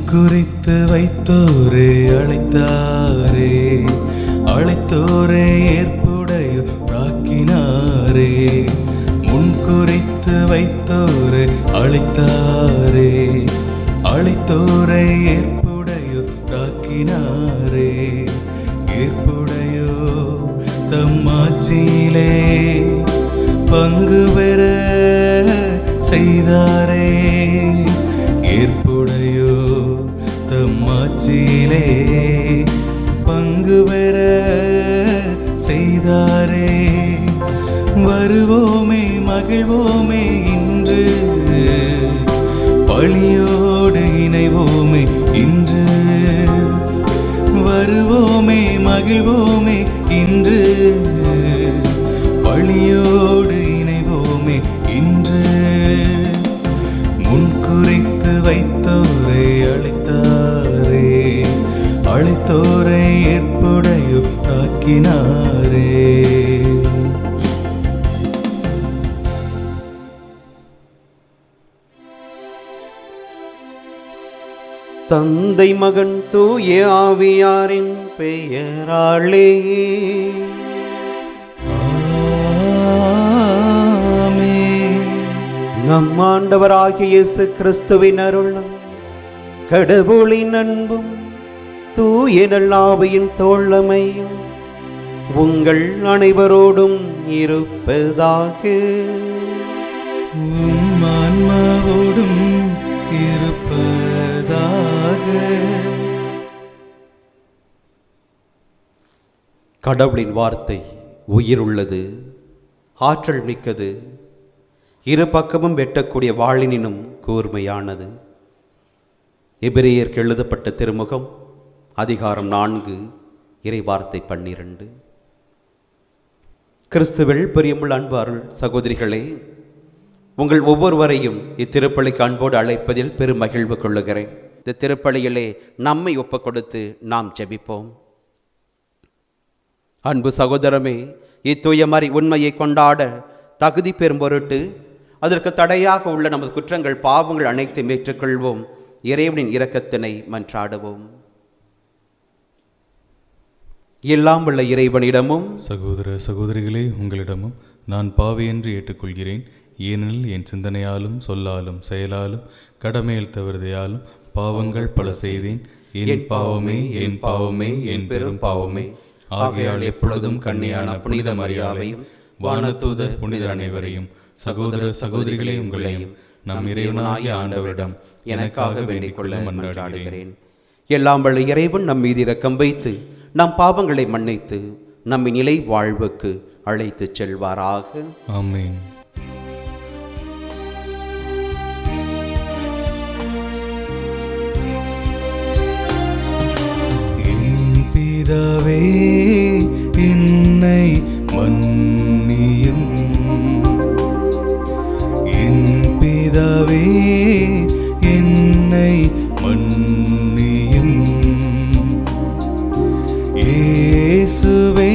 குறித்து வைத்தோரே அழைத்தாரே, அழைத்தோரே ஏற்புடையோராக்கினாரே. முன் குறித்து வைத்தோரே அழைத்தாரே, அழைத்தோரை ஏற்புடையோராக்கினாரே. ஏற்புடையோ தம்மாட்சியிலே பங்கு பெற செய்தாரே. ஏற்புடையோ தம்மாட்சியிலே பங்கு பெற செய்தாரே. வருவோமே மகிழ்வோமே இன்று, பழியோடு இணைவோமே இன்று. வருவோமே மகிழ்வோமே இன்று, பழியோடு இணைவோமே இன்று. முன்குறித்து வைத்தோரை அழைத்தாரே, அழைத்தோரை ஏற்புடையோராக்கினாரே. தந்தை மகன் தூய ஆவியாரின் பெயராலே ஆமென். நம் ஆண்டவராகிய இயேசு கிறிஸ்துவின் அருளும் கடவுளின் அன்பும் தூய நல்லாவியின் தோழமையும் உங்கள் அனைவரோடும் இருப்பதாக. உம் ஆன்மாவோடும் இருப்பதாக. கடவுளின் வார்த்தை உயிருள்ளது, ஆற்றல் மிக்கது, இரு பக்கமும் வெட்டக்கூடிய வாளினினும் கூர்மையானது. எபிரேயருக்கு எழுதப்பட்ட திருமுகம் அதிகாரம் 4 இறைவார்த்தை 12. கிறிஸ்துவில் பிரியமுள்ள அன்பு அருள் சகோதரிகளே, உங்கள் ஒவ்வொருவரையும் இத்திருப்பலிக்கு அன்போடு அழைப்பதில் பெரும் மகிழ்வு கொள்ளுகிறேன். இந்த திருப்பலியிலே நம்மை ஒப்புக் கொடுத்து நாம் ஜெபிப்போம். அன்பு சகோதரமே, இத்தூயமறை உண்மையை கொண்டாட தகுதி பெறும் பொருட்டு அதற்கு தடையாக உள்ள நமது குற்றங்கள் பாவங்கள் அனைத்தையும் ஏற்றுக்கொள்வோம். இறைவனின் இரக்கத்தினை மன்றாடுவோம். எல்லாம் உள்ள இறைவனிடமும் சகோதர சகோதரிகளே, உங்களிடமும் நான் பாவி என்று ஏற்றுக்கொள்கிறேன். ஏனெனில் என் சிந்தனையாலும் சொல்லாலும் செயலாலும் கடமையில் தவறுதையாலும் பாவங்கள் பல செய்தேன். என் பாவமே என் பாவமே என் பெரும் பாவமே. ஆகையால் எப்பொழுதும் கன்னியான புனித மரியாதையும் வானதூதர் புனிதர் அனைவரையும் சகோதர சகோதரிகளே உங்களையும் நம் இறைவனாகிய ஆண்டவரிடம் எனக்காக வேண்டிக் கொள்ள மன்றாடுகிறேன். எல்லாம் வல்ல இறைவன் நம் மீது இரக்கம் வைத்து நம் பாவங்களை மன்னித்து நம்மை நிலை வாழ்வுக்கு அழைத்துச் செல்வாராக. ஆமென். பிதாவே, என்னை மன்னியும். என் பிதாவே, என்னை மன்னியும். இயேசுவே,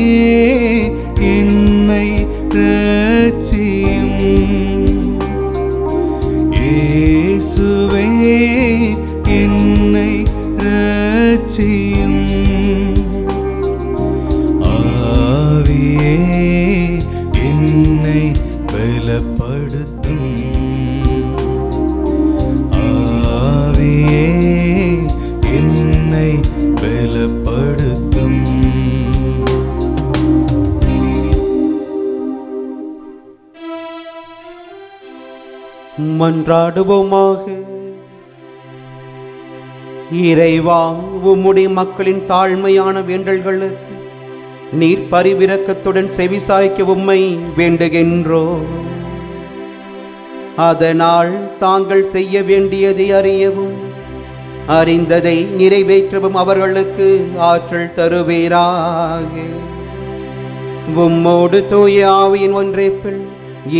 என்னை இரட்சியும். இயேசுவே, என்னை இரட்சியும். என்னை பலப்படுத்தும். ஆவியே, என்னை பலப்படுத்தும். மன்றாடுவோமாக. இறைவா, உம்முடைய மக்களின் தாழ்மையான வேண்டல்களுக்கு நீர் பரிவிரக்கத்துடன் செவிசாய்க்க உம்மை வேண்டுகின்றோம். அதனால் தாங்கள் செய்ய வேண்டியதை அறியவும் அறிந்ததை நிறைவேற்றவும் அவர்களுக்கு ஆற்றல் தருவீராக. உம்மோடு தூய ஆவியின் ஒன்றைப்பில்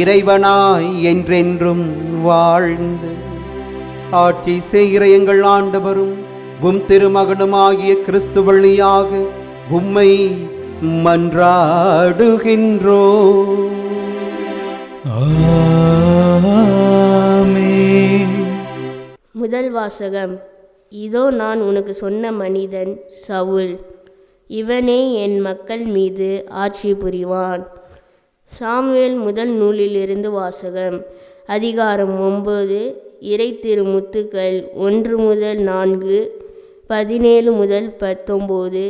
இறைவனாய் என்றென்றும் வாழ்ந்து ஆட்சி செய்கிற எங்கள் ஆண்டவரும் உம் திருமகனுமாகிய கிறிஸ்து வழியாக உம்மை மன்றாடுகின்றோ. ஆமென். முதல் வாசகம். இதோ நான் உனக்கு சொன்ன மனிதன் சவுல், இவனே என் மக்கள் மீது ஆட்சி புரிவான். சாமுவேல் முதல் நூலிலிருந்து வாசகம். அதிகாரம் 9. இறை திருமுத்துக்கள் 1 முதல் 4, 17 முதல் 19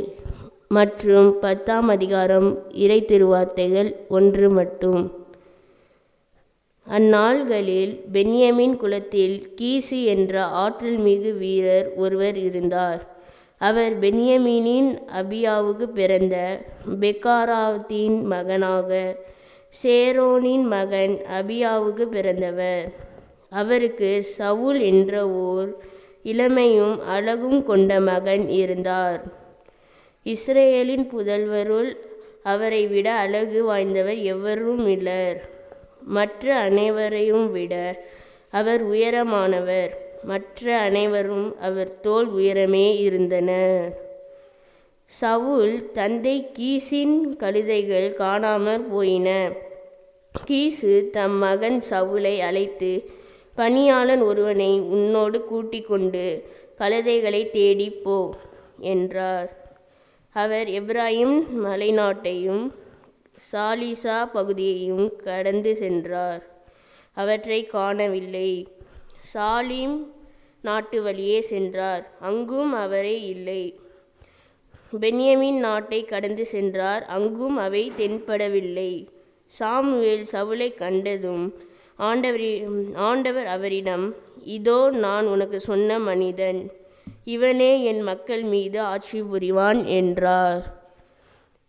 மற்றும் 10ஆம் அதிகாரம் இறை திருவார்த்தைகள் 1 மட்டும். அந்நாள்களில் பென்யமின் குலத்தில் கீசு என்ற ஆற்றல் மிகு வீரர் ஒருவர் இருந்தார். அவர் பென்யமீனின் அபியாவுக்கு பிறந்த பெக்காராத்தின் மகனாக சேரோனின் மகன் அபியாவுக்கு பிறந்தவர். அவருக்கு சவுல் என்ற ஓர் இளமையும் அழகும் கொண்ட மகன் இருந்தார். இஸ்ரேலின் புதல்வருள் அவரை விட அழகு வாய்ந்தவர் எவரும் இல்லர். மற்ற அனைவரையும் விட அவர் உயரமானவர். மற்ற அனைவரும் அவர் தோள் உயரமே இருந்தனர். சவுல் தந்தை கீசின் கழுதைகள் காணாமற் போயின. கீசு தம் மகன் சவுலை அழைத்து, பணியாளன் ஒருவனை உன்னோடு கூட்டிக் கொண்டு கழுதைகளை தேடிப் போ என்றார். அவர் எப்ராயிம் மலைநாட்டையும் சாலிசா பகுதியையும் கடந்து சென்றார். அவற்றை காணவில்லை. சாலிம் நாட்டு வழியே சென்றார். அங்கும் அவரே இல்லை. பென்யமின் நாட்டை கடந்து சென்றார். அங்கும் அவை தென்படவில்லை. சாமுவேல் சவுலை கண்டதும் ஆண்டவர் அவரிடம், இதோ நான் உனக்கு சொன்ன மனிதன், இவனே என் மக்கள் மீது ஆட்சி புரிவான் என்றார்.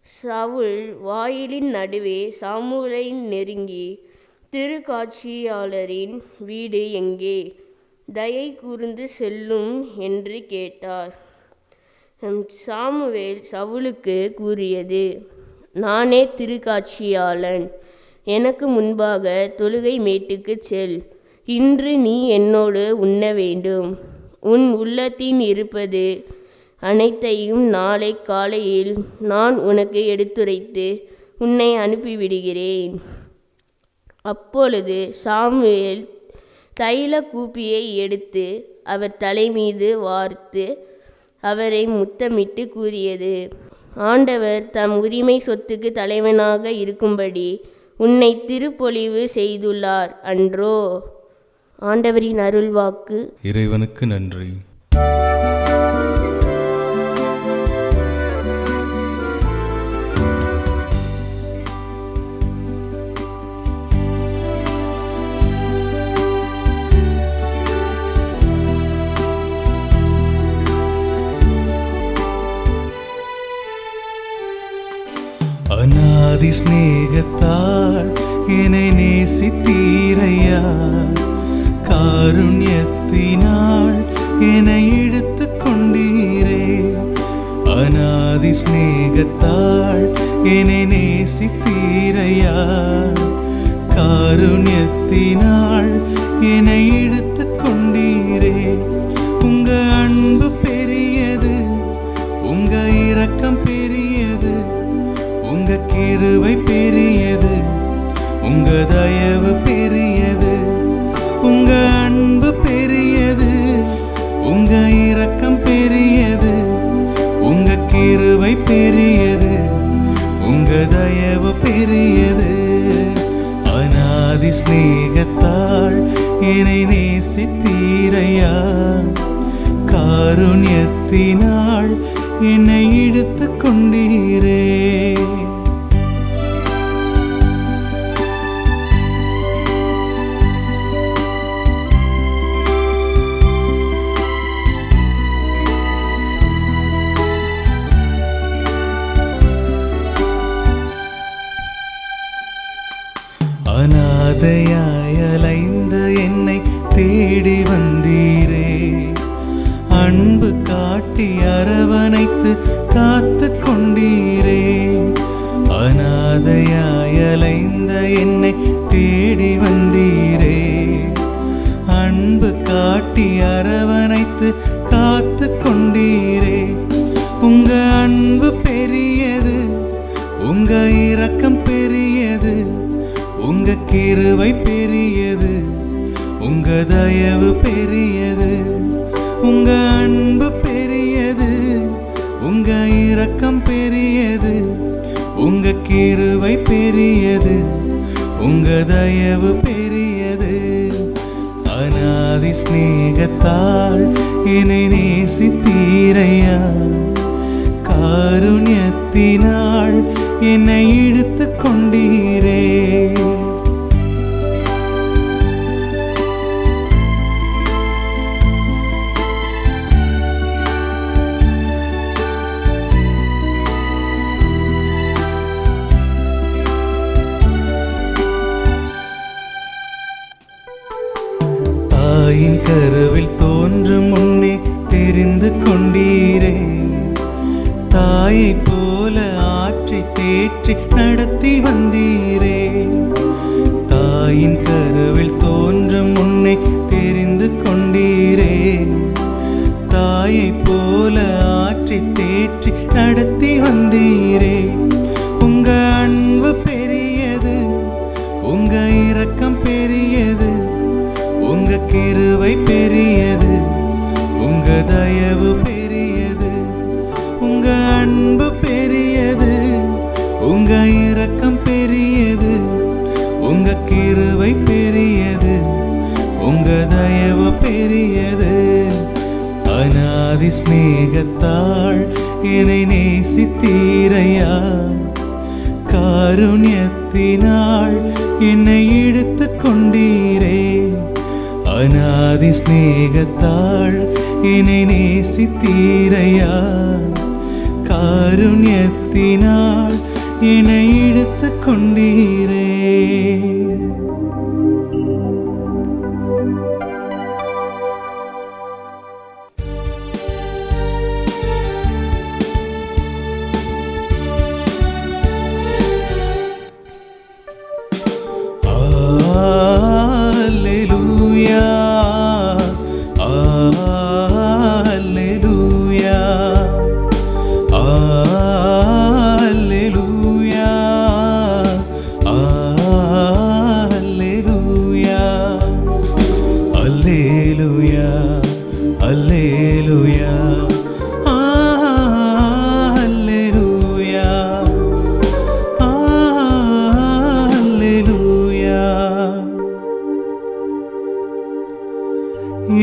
சவுல் வாயிலின் நடுவே சாமுவேலை நெருங்கி, திருக்காட்சியாளரின் வீடு எங்கே? தயை கூர்ந்து செல்லும் என்று கேட்டார். சாமுவேல் சவுலுக்கு கூறியது, நானே திருக்காட்சியாளன். எனக்கு முன்பாக தொழுகை மேட்டுக்கு செல். இன்று நீ என்னோடு உண்ண வேண்டும். உன் உள்ளத்தின் இருப்பது அனைத்தையும் நாளை காலையில் நான் உனக்கு எடுத்துரைத்து உன்னை அனுப்பிவிடுகிறேன். அப்பொழுது சாமுவேல் தைல கூப்பியை எடுத்து அவர் தலைமீது வார்த்து அவரை முத்தமிட்டு கூறியது, ஆண்டவர் தம் உரிமை சொத்துக்கு தலைவனாக இருக்கும்படி உன்னை திருப்பொழிவு செய்துள்ளார் அன்றோ? ஆண்டவரின் அருள்வாக்கு. இறைவனுக்கு நன்றி. அநாதி ஸ்நேகத்தால் என்னை நேசித்தீரையா, காருண்யத்தினால் என்னை இழுத்து கொண்டீரே. அநாதி ஸ்நேகத்தால் என்னை நேசித்தீரையா, காருண்யத்தினால் என்னை இழுத்து கொண்டீரே. உங்க அன்பு பெரியது, உங்க இரக்கம் பெரியது, உங்க கிருபை பெரியது, உங்க தயவு பெரியது. உங்க அன்பு பெரியது, உங்க இரக்கம் பெரியது, உங்க கிருபை பெரியது, உங்க தயவு பெரியது. அநாதி ஸ்நேகத்தால் என்னை நேசித்தீரையா, காருண்யத்தினால் என்னை இழுத்து கொண்டீரே. அநாதையாய் அலைந்த என்னை தேடி வந்தீரே. அன்பு காட்டி அரவணைத்து காத்து கொண்டீரே. அநாதையாய் அலைந்த என்னை தேடி வந்தீரே. அன்பு காட்டி அரவணைத்து காத்து கொண்டீரே. உங்க அன்பு பெரியது, உங்க இரக்கம் பெரியது, உங்க கிருபை பெரியது, உங்க தயவு பெரியது. உங்க அன்பு பெரியது, உங்க இரக்கம் பெரியது, உங்க கிருபை பெரியது, உங்க தயவு பெரியது. அநாதி சிநேகத்தால் என்னை நேசித்தீரையா, காருண்யத்தினால் என்னை இழுத்து கொண்டீரே. தாயின் கருவில் தோன்றும் முன்னே தெரிந்து கொண்டீரே, தாயை போல ஆற்றி தேற்றி நடத்தி வந்தீரே. தாயின் கருவில் தோன்றும் முன்னே தெரிந்து கொண்டீரே, தாயை போல ஆற்றி தேற்றி நடத்தி வந்தீரே. உங்க அன்பு பெரியது, உங்க இரக்கம் பெரியது, உங்க கிருபை பெரியது, உங்க தயவு பெரியது. உங்க அன்பு பெரியது, உங்க இரக்கம் பெரியது, உங்க கிருபை பெரியது, உங்க தயவு பெரியது. அநாதி சிநேகத்தால் என்னை நேசித்தீரையா, காருண்யத்தினால் என்னை இழுத்து கொண்டீரே. அநாதி சிநேகத்தால் என்னை நேசித்தீரையா, காருண்யத்தினால் என்னை இழுத்து கொண்டீரே.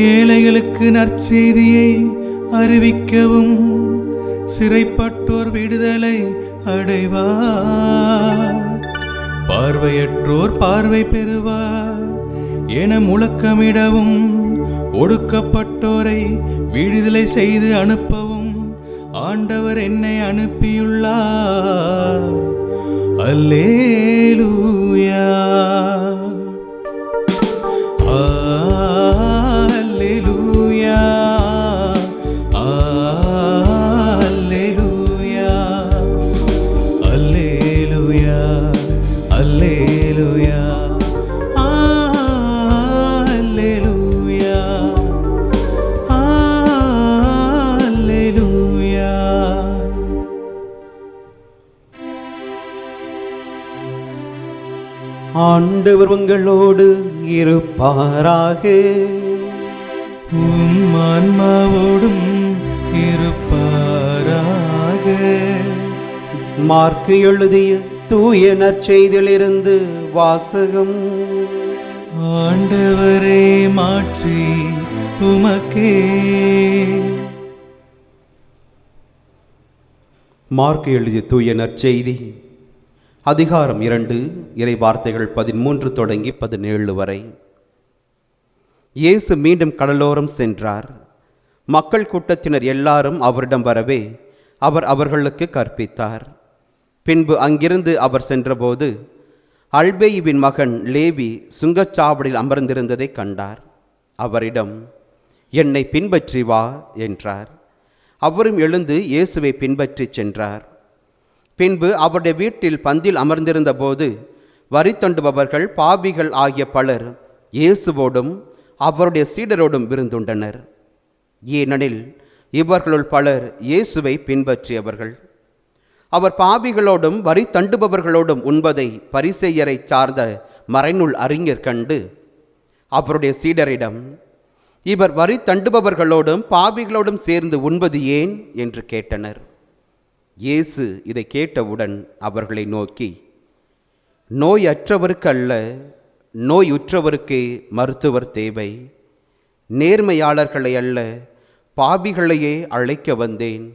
ஏழைகளுக்கு நற்செய்தியை அறிவிக்கவும், சிறைப்பட்டோர் விடுதலை அடைவார், பார்வையற்றோர் பார்வை பெறுவார் என முழக்கமிடவும், ஒடுக்கப்பட்டோரை விடுதலை செய்து அனுப்பவும் ஆண்டவர் என்னை அனுப்பியுள்ளார். அல்லேலூயா. ஆண்டவர் உங்களோடு இருப்பாராக. உம் ஆன்மாவோடும் இருப்பாராக. மார்க்கு எழுதிய தூய நற்செய்தியிலிருந்து வாசகம். ஆண்டவரே மாட்சி உமக்கே. மார்க்கு எழுதிய தூய நற்செய்தி அதிகாரம் 2 இறை வார்த்தைகள் 13 தொடங்கி 17 வரை. இயேசு மீண்டும் கடலோரம் சென்றார். மக்கள் கூட்டத்தினர் எல்லாரும் அவரிடம் வரவே அவர் அவர்களுக்கு கற்பித்தார். பின்பு அங்கிருந்து அவர் சென்றபோது அல்பேயுவின் மகன் லேவி சுங்கச்சாவடியில் அமர்ந்திருந்ததை கண்டார். அவரிடம், என்னை பின்பற்றி வா என்றார். அவரும் எழுந்து இயேசுவை பின்பற்றி சென்றார். பின்பு அவருடைய வீட்டில் பந்தில் அமர்ந்திருந்த போது வரி தண்டுபவர்கள் பாவிகள் ஆகிய பலர் இயேசுவோடும் அவருடைய சீடரோடும் விருந்துண்டனர். ஏனெனில் இவர்களுள் பலர் இயேசுவை பின்பற்றியவர்கள். அவர் பாவிகளோடும் வரி தண்டுபவர்களோடும் உண்பதை பரிசேயரை சார்ந்த மறைநூல் அறிஞர் கண்டு அவருடைய சீடரிடம், இவர் வரி தண்டுபவர்களோடும் பாவிகளோடும் சேர்ந்து உண்பது ஏன் என்று கேட்டனர். இயேசு இதை கேட்டவுடன் அவர்களை நோக்கி, நோயற்றவருக்கு அல்ல, நோயுற்றவருக்கே மருத்துவர் தேவை. நேர்மையாளர்களை அல்ல, பாவிகளையே அழைக்க வந்தேன்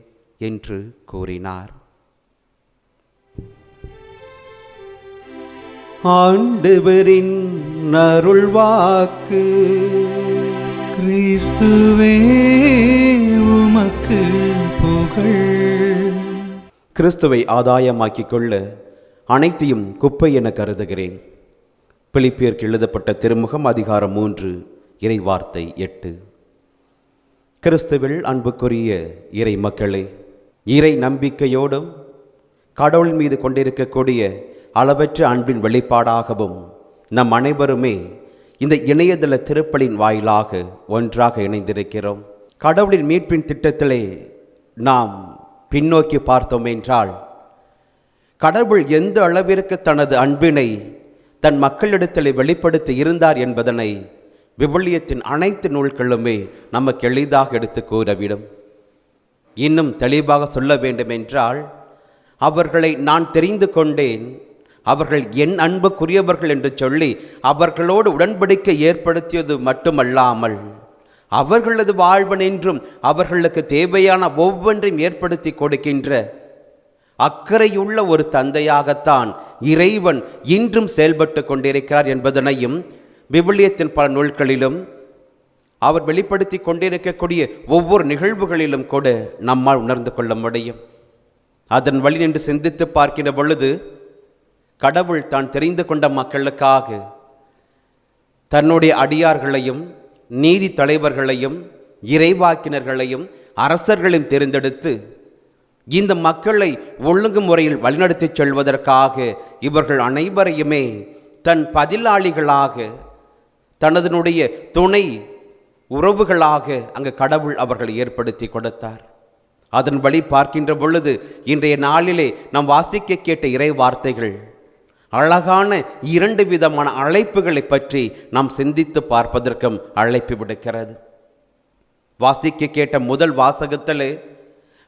என்று கூறினார். ஆண்டவரின் அருள்வாக்கு. கிறிஸ்துவே உமக்கு புகழ். கிறிஸ்துவை ஆதாயமாக்கிக் கொள்ள அனைத்தையும் குப்பை என கருதுகிறேன். பிலிப்பியருக்கு எழுதப்பட்ட திருமுகம் அதிகாரம் 3 இறைவார்த்தை 8. கிறிஸ்துவில் அன்புக்குரிய இறை மக்களே, இறை நம்பிக்கையோடும் கடவுள் மீது கொண்டிருக்கக்கூடிய அளவற்ற அன்பின் வெளிப்பாடாகவும் நம் அனைவருமே இந்த இணையதள திருப்பலின் வாயிலாக ஒன்றாக இணைந்திருக்கிறோம். கடவுளின் மீட்பின் திட்டத்திலே நாம் பின்னோக்கி பார்த்தோம் என்றால், கடவுள் எந்த அளவிற்கு தனது அன்பினை தன் மக்களிடத்தில் வெளிப்படுத்தி இருந்தார் என்பதனை விவிலியத்தின் அனைத்து நூல்களுமே நமக்கு எளிதாக எடுத்து கூறவிடும். இன்னும் தெளிவாக சொல்ல வேண்டுமென்றால், அவர்களை நான் தெரிந்து கொண்டேன், அவர்கள் என் அன்புக்குரியவர்கள் என்று சொல்லி அவர்களோடு உடன்படிக்கை ஏற்படுத்தியது மட்டுமல்லாமல், அவர்களது வாழ்வனென்றும் அவர்களுக்கு தேவையான ஒவ்வொன்றையும் ஏற்படுத்தி கொடுக்கின்ற அக்கறையுள்ள ஒரு தந்தையாகத்தான் இறைவன் இன்றும் செயல்பட்டு கொண்டிருக்கிறார் என்பதனையும் விவிலியத்தின் பல நூல்களிலும் அவர் வெளிப்படுத்தி கொண்டிருக்கக்கூடிய ஒவ்வொரு நிகழ்வுகளிலும் கூட நம்மால் உணர்ந்து கொள்ள முடியும். அதன் வழி நின்று சிந்தித்து பார்க்கின்ற பொழுது, கடவுள் தான் தெரிந்து கொண்ட மக்களுக்காக தன்னுடைய அடியார்களையும் நீதி தலைவர்களையும் இறைவாக்கினர்களையும் அரசர்களையும் தேர்ந்தெடுத்து இந்த மக்களை ஒழுங்குமுறையில் வழிநடத்தி செல்வதற்காக இவர்கள் அனைவரையுமே தன் பதிலாளிகளாக, தனதனுடைய துணை உறவுகளாக அங்கு கடவுள் அவர்களை ஏற்படுத்தி கொடுத்தார். அதன் வழி பார்க்கின்ற பொழுது இன்றைய நாளிலே நாம் வாசிக்க கேட்ட இறை வார்த்தைகள் அழகான 2 விதமான அழைப்புகளை பற்றி நாம் சிந்தித்து பார்ப்பதற்கும் அழைப்பு விடுக்கிறது. வாசிக்க கேட்ட முதல் வாசகத்திலே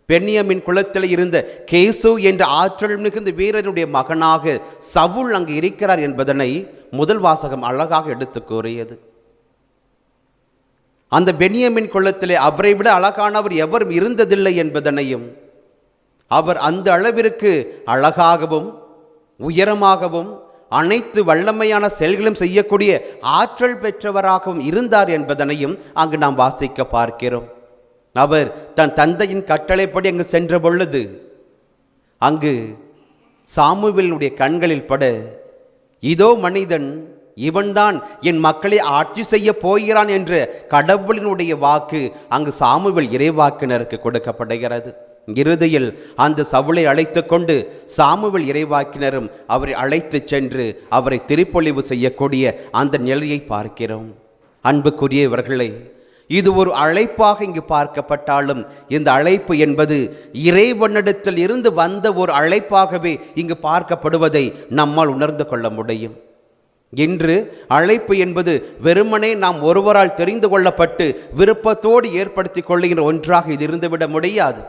பென்யமின் குலத்தில் இருந்த கேசு என்ற ஆற்றல் மிகுந்த வீரனுடைய மகனாக சவுல் அங்கு இருக்கிறார் என்பதனை முதல் வாசகம் அழகாக எடுத்து கூறியது. அந்த பென்யமின் குலத்திலே அவரை விட அழகானவர் எவரும் இருந்ததில்லை என்பதனையும், அவர் அந்த அளவிற்கு அழகாகவும் உயரமாகவும் அனைத்து வல்லமையான செயல்களும் செய்யக்கூடிய ஆற்றல் பெற்றவராகவும் இருந்தார் என்பதனையும் அங்கு நாம் வாசிக்க பார்க்கிறோம். அவர் தன் தந்தையின் கட்டளைப்படி அங்கு சென்ற பொழுது அங்கு சாமுவேலினுடைய கண்களில் பட, இதோ மனிதன், இவன்தான் என் மக்களை ஆட்சி செய்ய போகிறான் என்ற கடவுளினுடைய வாக்கு அங்கு சாமுவேல் இறைவாக்கினருக்கு கொடுக்கப்படுகிறது. இறுதியில் அந்த சவுலை அழைத்து கொண்டு சாமுவேல் இறைவாக்கினரும் அவரை அழைத்து சென்று அவரை திருப்பொழிவு செய்யக்கூடிய அந்த நிலையை பார்க்கிறோம். அன்புக்குரியவர்களே, இது ஒரு அழைப்பாக இங்கு பார்க்கப்பட்டாலும் இந்த அழைப்பு என்பது இறைவனிடத்தில் இருந்து வந்த ஒரு அழைப்பாகவே இங்கு பார்க்கப்படுவதை நம்மால் உணர்ந்து கொள்ள முடியும். இன்று அழைப்பு என்பது வெறுமனே நாம் ஒருவரால் தெரிந்து கொள்ளப்பட்டு விருப்பத்தோடு ஏற்படுத்தி கொள்ளுகின்ற ஒன்றாக இது இருந்துவிட முடியாது.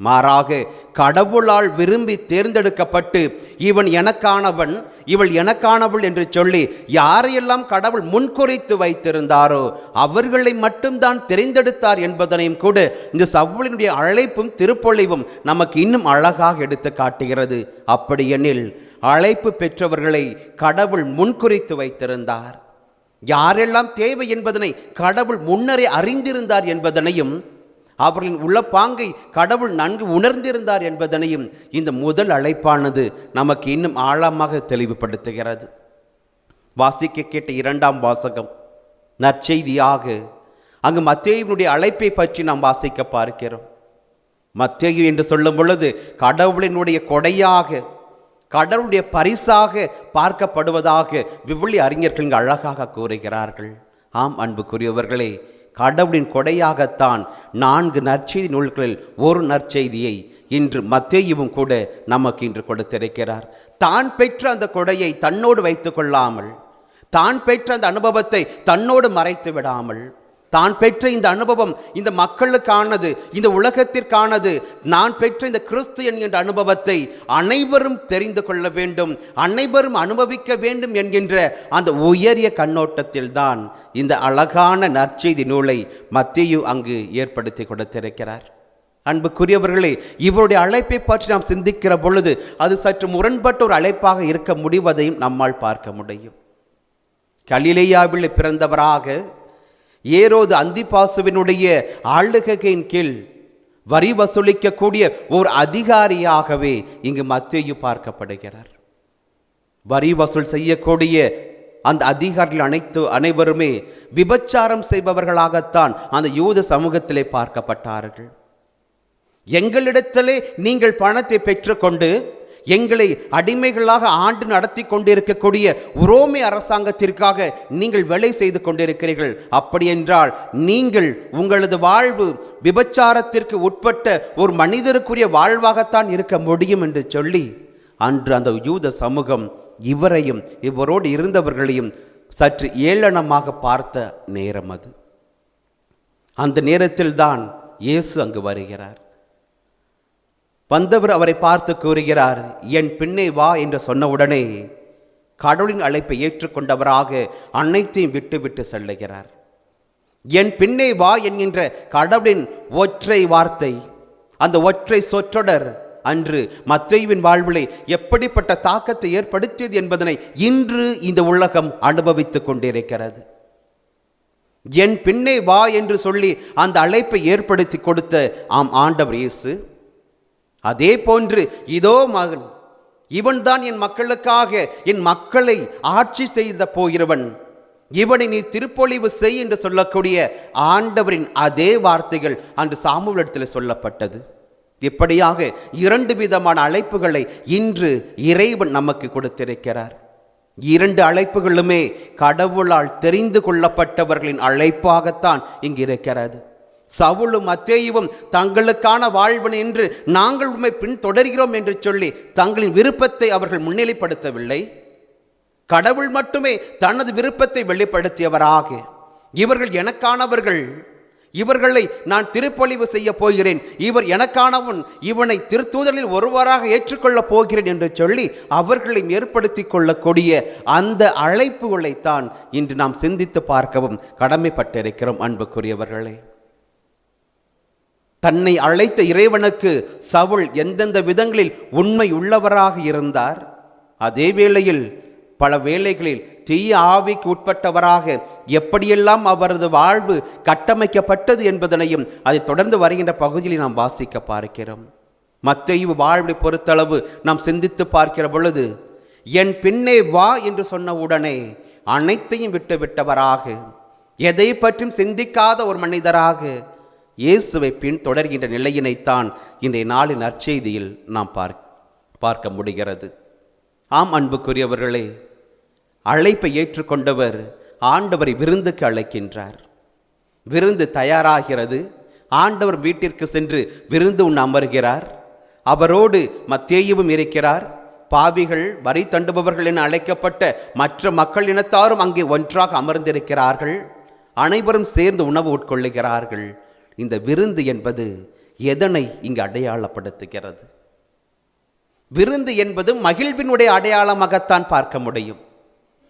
மாறாக கடவுளால் விரும்பி தேர்ந்தெடுக்கப்பட்டு இவன் எனக்கானவன், இவள் எனக்கானவள் என்று சொல்லி யாரையெல்லாம் கடவுள் முன்குறித்து வைத்திருந்தாரோ அவர்களை மட்டும்தான் தெரிந்தெடுத்தார் என்பதனையும் கூட இந்த சவுலினுடைய அழைப்பும் திருப்பொழிவும் நமக்கு இன்னும் அழகாக எடுத்து காட்டுகிறது. அப்படியெனில் அழைப்பு பெற்றவர்களை கடவுள் முன்குறித்து வைத்திருந்தார். யாரெல்லாம் தேவை என்பதனை கடவுள் முன்னரே அறிந்திருந்தார் என்பதனையும், அவர்களின் உள்ள பாங்கை கடவுள் நன்கு உணர்ந்திருந்தார் என்பதனையும் இந்த முதல் அழைப்பானது நமக்கு இன்னும் ஆழமாக தெளிவுபடுத்துகிறது. வாசிக்க கேட்ட 2ஆம் வாசகம் நற்செய்தியாக அங்கு மத்தேயுவினுடைய அழைப்பை பற்றி நாம் வாசிக்க பார்க்கிறோம். மத்தேயு என்று சொல்லும் பொழுது கடவுளினுடைய கொடையாக, கடவுளுடைய பரிசாக பார்க்கப்படுவதாக விவிலிய அறிஞர்கள் இங்கு அழகாக கூறுகிறார்கள். ஆம் அன்புக்குரியவர்களே, கடவுளின் கொடையாகத்தான் 4 நற்செய்தி நூல்களில் ஒரு நற்செய்தியை இன்று மத்தேயுவும் கூட நமக்கு இன்று கொடுத்திருக்கிறார். தான் பெற்ற அந்த கொடையை தன்னோடு வைத்து கொள்ளாமல், தான் பெற்ற அந்த அனுபவத்தை தன்னோடு மறைத்து விடாமல், தான் பெற்ற இந்த அனுபவம் இந்த மக்களுக்கானது, இந்த உலகத்திற்கானது. நான் பெற்ற இந்த கிறிஸ்து என்கின்ற அனுபவத்தை அனைவரும் தெரிந்து கொள்ள வேண்டும், அனைவரும் அனுபவிக்க வேண்டும் என்கின்ற அந்த உயரிய கண்ணோட்டத்தில் தான் இந்த அழகான நற்செய்தி நூலை மத்தேயு அங்கு ஏற்படுத்தி கொடுத்திருக்கிறார். அன்புக்குரியவர்களே, இவருடைய அழைப்பை பற்றி நாம் சிந்திக்கிற பொழுது அது சற்று முரண்பட்ட ஒரு அழைப்பாக இருக்க முடிவதையும் நம்மால் பார்க்க முடியும். கலிலேயாவில் பிறந்தவராக ஏரோது அந்திபாசுவினுடைய ஆளுகையின் கீழ் வரி வசூலிக்கக்கூடிய ஒரு அதிகாரியாகவே இங்கு மத்தேயு பார்க்கப்படுகிறார். வரி வசூல் செய்யக்கூடிய அந்த அதிகாரிகள் அனைவருமே விபச்சாரம் செய்பவர்களாகத்தான் அந்த யூத சமூகத்திலே பார்க்கப்பட்டார்கள். எங்களிடத்திலே நீங்கள் பணத்தை பெற்றுக்கொண்டு எங்களை அடிமைகளாக ஆண்டு நடத்தி கொண்டிருக்கக்கூடிய உரோமை அரசாங்கத்திற்காக நீங்கள் வேலை செய்து கொண்டிருக்கிறீர்கள். அப்படி என்றால் நீங்கள் உங்களது வாழ்வு விபச்சாரத்திற்கு உட்பட்ட ஒரு மனிதருக்குரிய வாழ்வாகத்தான் இருக்க முடியும் என்று சொல்லி அன்று அந்த யூத சமூகம் இவரையும் இவரோடு இருந்தவர்களையும் சற்று ஏளனமாக பார்த்த நேரம் அது. அந்த நேரத்தில் தான் இயேசு அங்கு வருகிறார். வந்தவர் அவரை பார்த்து கூறுகிறார், என் பின்னே வா என்று சொன்னவுடனே கடவுளின் அழைப்பை ஏற்றுக்கொண்டவராக அனைத்தையும் விட்டு செல்லுகிறார். என் பின்னே வா என்கின்ற கடவுளின் ஒற்றை வார்த்தை, அந்த ஒற்றை சொற்றொடர் அன்று மத்தேயுவின் வாழ்விலே எப்படிப்பட்ட தாக்கத்தை ஏற்படுத்தியது என்பதனை இன்று இந்த உலகம் அனுபவித்துக் கொண்டிருக்கிறது. என் பின்னே வா என்று சொல்லி அந்த அழைப்பை ஏற்படுத்தி கொடுத்த ஆண்டவர் இயேசு, அதே போன்று இதோ மகன், இவன்தான் என் மக்களுக்காக என் மக்களை ஆட்சி செய்த போகிறவன், இவனை நீ திருப்பொழிவு செய் என்று சொல்லக்கூடிய ஆண்டவரின் அதே வார்த்தைகள் அன்று சாமுவேலிடத்தில் சொல்லப்பட்டது. இப்படியாக 2 விதமான அழைப்புகளை இன்று இறைவன் நமக்கு கொடுத்திருக்கிறார். 2 அழைப்புகளுமே கடவுளால் தெரிந்து கொள்ளப்பட்டவர்களின் அழைப்பாகத்தான் இங்கு இருக்கிறது. சவுலும் மத்தேயுவும் தங்களுக்கான வாழ்வன் என்று நாங்கள் உண்மை பின்தொடர்கிறோம் என்று சொல்லி தங்களின் விருப்பத்தை அவர்கள் முன்னிலைப்படுத்தவில்லை. கடவுள் மட்டுமே தனது விருப்பத்தை வெளிப்படுத்தியவராக, இவர்கள் எனக்கானவர்கள், இவர்களை நான் திருப்பொழிவு செய்ய போகிறேன், இவர் எனக்கானவன், இவனை திருத்தூதரில் ஒருவராக ஏற்றுக்கொள்ளப் போகிறேன் என்று சொல்லி அவர்களை ஏற்படுத்தி கொள்ளக்கூடிய அந்த அழைப்புகளைத்தான் இன்று நாம் சிந்தித்து பார்க்கவும் கடமைப்பட்டிருக்கிறோம். அன்புக்குரியவர்களே, தன்னை அழைத்த இறைவனுக்கு சவுல் எந்தெந்த விதங்களில் உண்மை உள்ளவராக இருந்தார், அதே வேளையில் பல வேளைகளில் தீய ஆவிக்கு உட்பட்டவராக எப்படியெல்லாம் அவரது வாழ்வு கட்டமைக்கப்பட்டது என்பதனையும் அதை தொடர்ந்து வருகின்ற பகுதியில் நாம் வாசிக்க பார்க்கிறோம். மத்தேயு வாழ்வை பொறுத்தளவு நாம் சிந்தித்து பார்க்கிற பொழுது, என் பின்னே வா என்று சொன்ன உடனே அனைத்தையும் விட்டவராக, எதை பற்றியும் சிந்திக்காத ஒரு மனிதராக இயேசுவை பின் தொடர்கின்ற நிலையினைத்தான் இன்றைய நாளின் நற்செய்தியில் நாம் பார்க்க முடிகிறது. ஆம் அன்புக்குரியவர்களே, அழைப்பை ஏற்றுக்கொண்டவர் ஆண்டவரை விருந்துக்கு அழைக்கின்றார். விருந்து தயாராகிறது. ஆண்டவர் வீட்டிற்கு சென்று விருந்து உண்ண அமர்கிறார். அவரோடு மத்தேயுவும் இருக்கிறார். பாவிகள், வரி தண்டுபவர்கள் என அழைக்கப்பட்ட மற்ற மக்கள் இனத்தாரும் அங்கே ஒன்றாக அமர்ந்திருக்கிறார்கள். அனைவரும் சேர்ந்து உணவு உட்கொள்ளுகிறார்கள். இந்த விருந்து என்பது எதனை இங்கு அடையாளப்படுத்துகிறது? விருந்து என்பது மகிழ்வினுடைய அடையாளமாகத்தான் பார்க்க முடியும்.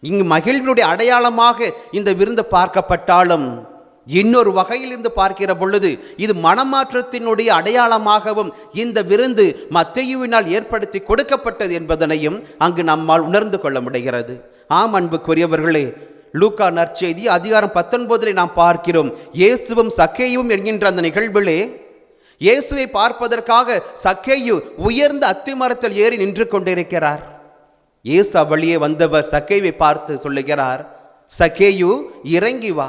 இங்கு மகிழ்வினுடைய அடையாளமாக இந்த விருந்து பார்க்கப்பட்டாலும் இன்னொரு வகையிலிருந்து பார்க்கிற பொழுது இது மனமாற்றத்தினுடைய அடையாளமாகவும் இந்த விருந்து மத்தேயுவினால் ஏற்படுத்தி கொடுக்கப்பட்டது என்பதனையும் அங்கு நம்மால் உணர்ந்து கொள்ள முடிகிறது. ஆம் அன்புக்குரியவர்களே, லூக்கா நற்செய்தி அதிகாரம் 19 நாம் பார்க்கிறோம். இயேசுவும் சக்கேயுவும் என்கின்ற அந்த நிகழ்விலே இயேசுவை பார்ப்பதற்காக சக்கேயு உயர்ந்த அத்திமரத்தில் ஏறி நின்று கொண்டிருக்கிறார். இயேசு வழியே வந்தவர் சக்கேயுவை பார்த்து சொல்லுகிறார், சக்கேயு, இறங்கி வா,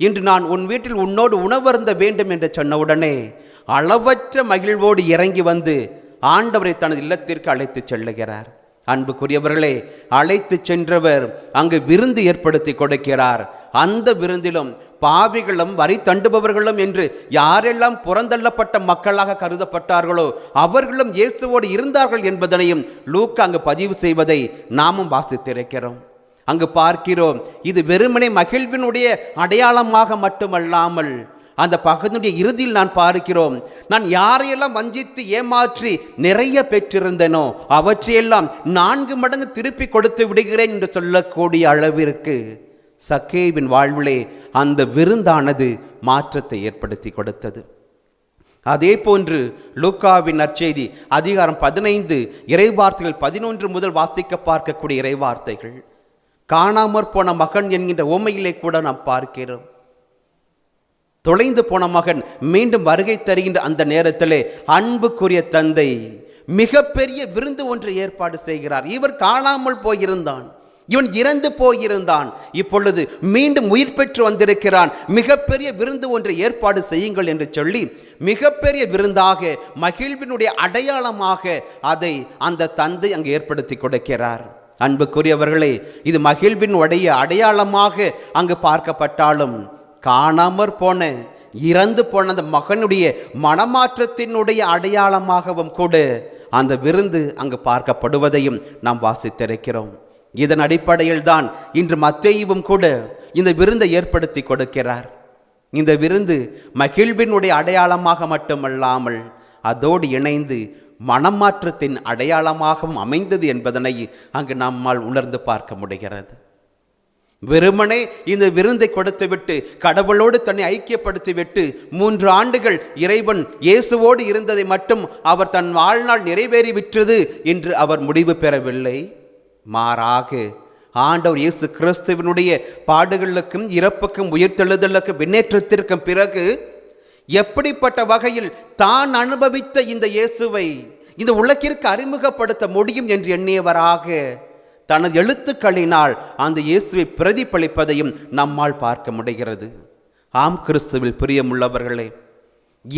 இன்று நான் உன் வீட்டில் உன்னோடு உணவருந்த வேண்டும் என்று சொன்ன உடனே அளவற்ற மகிழ்வோடு இறங்கி வந்து ஆண்டவரை தனது இல்லத்திற்கு அழைத்து செல்லுகிறார். அன்புக்குரியவர்களே, அழைத்து சென்றவர் அங்கு விருந்து ஏற்படுத்தி கொடுக்கிறார். அந்த விருந்திலும் பாவிகளும் வரி தண்டுபவர்களும் என்று யாரெல்லாம் புறந்தள்ளப்பட்ட மக்களாக கருதப்பட்டார்களோ அவர்களும் இயேசுவோடு இருந்தார்கள் என்பதனையும் லூக்கா அங்கு பதிவு செய்வதை நாமும் வாசித்திருக்கிறோம். அங்கு பார்க்கிறோம், இது வெறுமனே மகிழ்வினுடைய அடையாளமாக மட்டுமல்லாமல் அந்த பகுதியுடைய இறுதியில் நான் பார்க்கிறோம், நான் யாரையெல்லாம் வஞ்சித்து ஏமாற்றி நிறைய பெற்றிருந்தனோ அவற்றையெல்லாம் 4 மடங்கு திருப்பி கொடுத்து விடுகிறேன் என்று சொல்லக்கூடிய அளவிற்கு சக்கேவின் வாழ்விலே அந்த விருந்தானது மாற்றத்தை ஏற்படுத்தி கொடுத்தது. அதே போன்று லூக்காவின் நற்செய்தி அதிகாரம் 15 இறைவார்த்தைகள் 11 முதல் வாசிக்க பார்க்கக்கூடிய இறைவார்த்தைகள், காணாமற் போன மகன் என்கின்ற உவமையிலே கூட நாம் பார்க்கிறோம். தொலைந்து போன மகன் மீண்டும் வருகை தருகின்ற அந்த நேரத்திலே அன்புக்குரிய தந்தை மிகப்பெரிய விருந்து ஒன்று ஏற்பாடு செய்கிறார். இவர் காணாமல் போயிருந்தான், இவன் இறந்து போயிருந்தான், இப்பொழுது மீண்டும் உயிர் பெற்று வந்திருக்கிறான், மிகப்பெரிய விருந்து ஒன்று ஏற்பாடு செய்யுங்கள் என்று சொல்லி மிகப்பெரிய விருந்தாக மகிழ்வினுடைய அடையாளமாக அதை அந்த தந்தை அங்கு ஏற்படுத்தி கொடுக்கிறார். அன்புக்குரியவர்களே, இது மகிழ்வினுடைய அடையாளமாக அங்கு பார்க்கப்பட்டாலும் காணாமற் போன இறந்து போன அந்த மகனுடைய மனமாற்றத்தினுடைய அடையாளமாகவும் கூட அந்த விருந்து அங்கு பார்க்கப்படுவதையும் நாம் வாசித்திருக்கிறோம். இதன் அடிப்படையில் தான் இன்று மத்தேயுவும் கூட இந்த விருந்தை ஏற்படுத்தி கொடுக்கிறார். இந்த விருந்து மகிழ்வினுடைய அடையாளமாக மட்டுமல்லாமல் அதோடு இணைந்து மனமாற்றத்தின் அடையாளமாகவும் அமைந்தது என்பதனை அங்கு நம்மால் உணர்ந்து பார்க்க முடிகிறது. வெறுமனே இந்த விருந்தை கொடுத்துவிட்டு கடவுளோடு தன்னை ஐக்கியப்படுத்திவிட்டு 3 ஆண்டுகள் இறைவன் இயேசுவோடு இருந்ததை மட்டும் அவர் தன் வாழ்நாள் நிறைவேறிவிட்டது என்று அவர் முடிவு பெறவில்லை. மாறாக ஆண்டவர் இயேசு கிறிஸ்துவினுடைய பாடுகளுக்கும் இறப்புக்கும் உயிர்த்தெழுதலுக்கும் விண்ணேற்றத்திற்கும் பிறகு எப்படிப்பட்ட வகையில் தான் அனுபவித்த இந்த இயேசுவை இந்த உலகிற்கு அறிமுகப்படுத்த முடியும் என்று எண்ணியவராக தனது எழுத்துக்களினால் அந்த இயேசுவை பிரதிபலிப்பதையும் நம்மால் பார்க்க முடிகிறது. ஆம், கிறிஸ்துவில் பிரியமுள்ளவர்களே,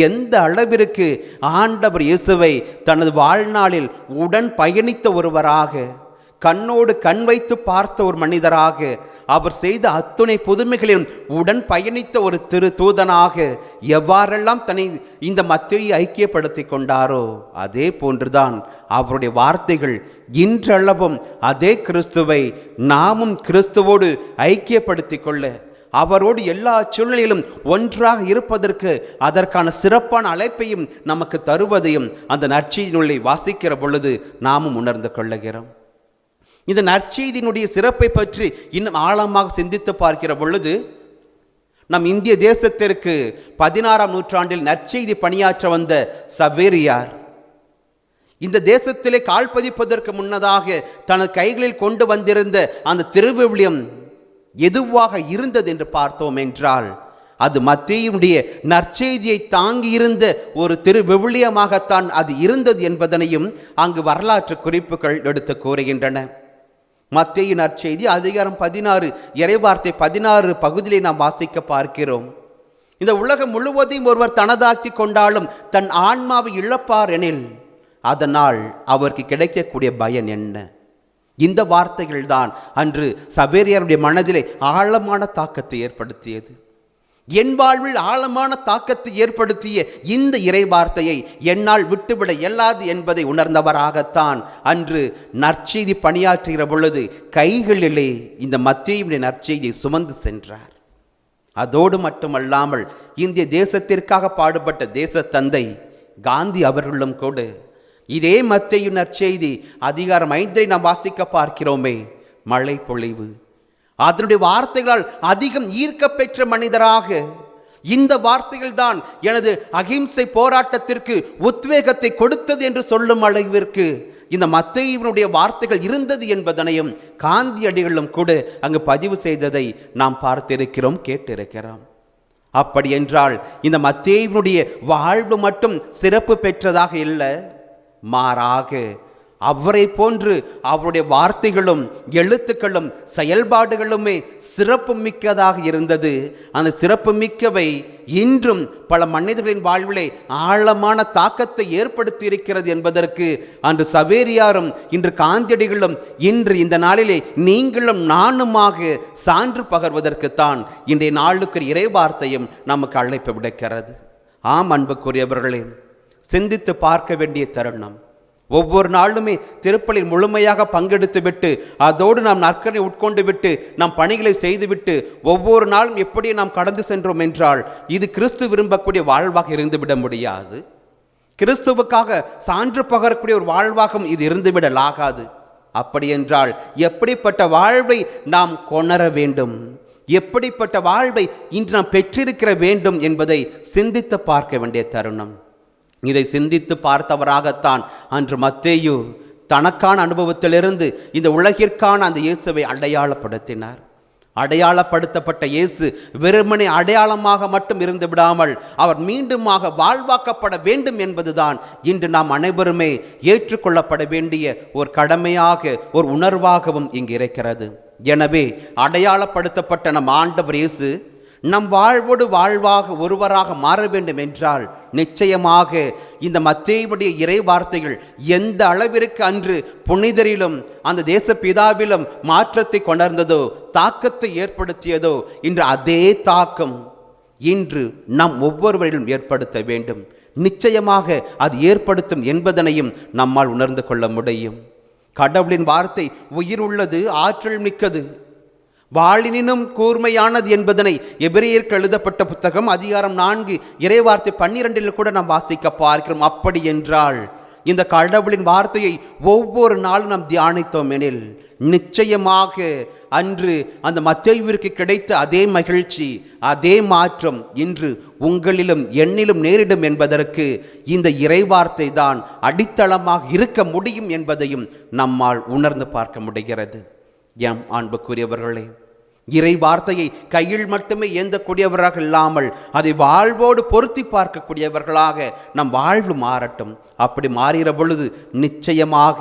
எந்த அளவிற்கு ஆண்டவர் இயேசுவை தனது வாழ்நாளில் உடன் பயணித்த ஒருவராக, கண்ணோடு கண் வைத்து பார்த்த ஒரு மனிதராக, அவர் செய்த அத்துணை புதுமைகளிலும் உடன் பயணித்த ஒரு திரு தூதனாக எவ்வாறெல்லாம் தன்னை இந்த மத்தேயு ஐக்கியப்படுத்தி கொண்டாரோ அதே போன்றுதான் அவருடைய வார்த்தைகள் இன்றளவும் அதே கிறிஸ்துவை நாமும் கிறிஸ்துவோடு ஐக்கியப்படுத்தி கொள்ள, அவரோடு எல்லா சூழ்நிலையிலும் ஒன்றாக இருப்பதற்கு அதற்கான சிறப்பான அழைப்பையும் நமக்கு தருவதையும் அந்த நற்செய்தியினுள்ளே வாசிக்கிற பொழுது நாமும் உணர்ந்து கொள்ளுகிறோம். இந்த நற்செய்தியினுடைய சிறப்பை பற்றி இன்னும் ஆழமாக சிந்தித்து பார்க்கிற பொழுது நம் இந்திய தேசத்திற்கு 16ஆம் நூற்றாண்டில் நற்செய்தி பணியாற்ற வந்த சவேரியார் இந்த தேசத்திலே கால் பதிப்பதற்கு முன்னதாக தனது கைகளில் கொண்டு வந்திருந்த அந்த திருவிவிலியம் எதுவாக இருந்தது என்று பார்த்தோம் என்றால் அது மத்தேயுடைய நற்செய்தியை தாங்கி இருந்த ஒரு திருவிவிலியமாகத்தான் அது இருந்தது என்பதனையும் அங்கு வரலாற்று குறிப்புகள் எடுத்து கூறுகின்றன. மத்தேயு நற்செய்தி அதிகாரம் 16 இறைவார்த்தை 16 பகுதியிலே நாம் வாசிக்க பார்க்கிறோம். இந்த உலகம் முழுவதையும் ஒருவர் தனதாக்கி கொண்டாலும் தன் ஆன்மாவை இழப்பார் எனில் அதனால் அவருக்கு கிடைக்கக்கூடிய பயன் என்ன? இந்த வார்த்தைகள் தான் அன்று சவேரியாருடைய மனதிலே ஆழமான தாக்கத்தை ஏற்படுத்தியது. என் வாழ்வில் ஆழமான தாக்கத்தை ஏற்படுத்திய இந்த இறை வார்த்தையை என்னால் விட்டுவிட இயலாது என்பதை உணர்ந்தவராகத்தான் அன்று நற்செய்தி பணியாற்றுகிற பொழுது கைகளிலே இந்த மத்தேயுடைய நற்செய்தியை சுமந்து சென்றார். அதோடு மட்டுமல்லாமல் இந்திய தேசத்திற்காக பாடுபட்ட தேச தந்தை காந்தி அவர்களும் கூட இதே மத்தேயு நற்செய்தி அதிகாரம் 5 நாம் வாசிக்க பார்க்கிறோமே, மழை பொழிவு, அதனுடைய வார்த்தைகளால் அதிகம் ஈர்க்க பெற்ற மனிதராக இந்த வார்த்தைகள் தான் எனது அகிம்சை போராட்டத்திற்கு உத்வேகத்தை கொடுத்தது என்று சொல்லும் அளவிற்கு இந்த மத்தேயுவினுடைய வார்த்தைகள் இருந்தது என்பதனையும் காந்தியடிகளும் கூட அங்கு பதிவு செய்ததை நாம் பார்த்திருக்கிறோம், கேட்டிருக்கிறோம். அப்படி என்றால் இந்த மத்தேயுவினுடைய வாழ்வு மட்டும் சிறப்பு பெற்றதாக இல்லை, மாறாக அவரை போன்று அவருடைய வார்த்தைகளும் எழுத்துக்களும் செயல்பாடுகளுமே சிறப்பு மிக்கதாக இருந்தது. அந்த சிறப்பு மிக்கவை இன்றும் பல மனிதர்களின் வாழ்விலே ஆழமான தாக்கத்தை ஏற்படுத்தி இருக்கிறது என்பதற்கு அன்று சவேரியாரும் இன்று காந்தியடிகளும் இன்று இந்த நாளிலே நீங்களும் நானுமாக சான்று பகர்வதற்குத்தான் இன்றைய நாளுக்கு இறை வார்த்தையும் நமக்கு அழைப்பு விடுக்கிறது. ஆம் அன்புக்குரியவர்களே, சிந்தித்து பார்க்க வேண்டிய தருணம். ஒவ்வொரு நாளுமே திருப்பலில் முழுமையாக பங்கெடுத்து விட்டு அதோடு நாம் நற்கரை உட்கொண்டு விட்டு நாம் பணிகளை செய்துவிட்டு ஒவ்வொரு நாளும் எப்படி நாம் கடந்து சென்றோம் என்றால் இது கிறிஸ்து விரும்பக்கூடிய வாழ்வாக இருந்துவிட முடியாது. கிறிஸ்துவுக்காக சான்று பகரக்கூடிய ஒரு வாழ்வாகவும் இது இருந்துவிடலாகாது. அப்படி என்றால் எப்படிப்பட்ட வாழ்வை நாம் கொணர வேண்டும், எப்படிப்பட்ட வாழ்வை இன்று நாம் பெற்றிருக்கிற வேண்டும் என்பதை சிந்தித்து பார்க்க வேண்டிய தருணம். இதை சிந்தித்து பார்த்தவராகத்தான் அன்று மத்தேயு தனக்கான அனுபவத்திலிருந்து இந்த உலகிற்கான அந்த இயேசுவை அடையாளப்படுத்தினார். அடையாளப்படுத்தப்பட்ட இயேசு வெறுமனே அடையாளமாக மட்டும் இருந்து விடாமல் அவர் மீண்டுமாக வாழ்வாக்கப்பட வேண்டும் என்பதுதான் இன்று நாம் அனைவருமே ஏற்றுக்கொள்ளப்பட வேண்டிய ஒரு கடமையாக, ஒரு உணர்வாகவும் இங்கு இருக்கிறது. எனவே அடையாளப்படுத்தப்பட்ட நம் ஆண்டவர் இயேசு நம் வாழ்வோடு வாழ்வாக ஒருவராக மாற வேண்டும் என்றால் நிச்சயமாக இந்த மத்தேயுடைய இறை வார்த்தைகள் எந்த அளவிற்கு அன்று புனிதரிலும் அந்த தேச பிதாவிலும் மாற்றத்தை கொணர்ந்ததோ, தாக்கத்தை ஏற்படுத்தியதோ, இன்று அதே தாக்கம் இன்று நம் ஒவ்வொருவரிலும் ஏற்படுத்த வேண்டும். நிச்சயமாக அது ஏற்படுத்தும் என்பதனையும் நம்மால் உணர்ந்து கொள்ள முடியும். கடவுளின் வார்த்தை உயிர் உள்ளது, ஆற்றல் மிக்கது, வாளினும் கூர்மையானது என்பதனை எபிரேயருக்கு எழுதப்பட்ட புத்தகம் அதிகாரம் 4 இறைவார்த்தை 12 கூட நாம் வாசிக்க பார்க்கிறோம். அப்படி என்றால் இந்த கடவுளின் வார்த்தையை ஒவ்வொரு நாளும் நாம் தியானித்தோம் எனில் நிச்சயமாக அன்று அந்த மத்தேயுவிற்கு கிடைத்த அதே மகிழ்ச்சி, அதே மாற்றம் இன்று உங்களிலும் என்னிலும் நேரிடும் என்பதற்கு இந்த இறைவார்த்தை தான் அடித்தளமாக இருக்க முடியும் என்பதையும் நம்மால் உணர்ந்து பார்க்க முடிகிறது. எம் அன்புக்குரியவர்களே, இறை வார்த்தையை கையில் மட்டுமே ஏந்தக்கூடியவராக இல்லாமல் அதை வாழ்வோடு பொருத்தி பார்க்கக்கூடியவர்களாக நம் வாழ்வு மாறட்டும். அப்படி மாறுகிற பொழுது நிச்சயமாக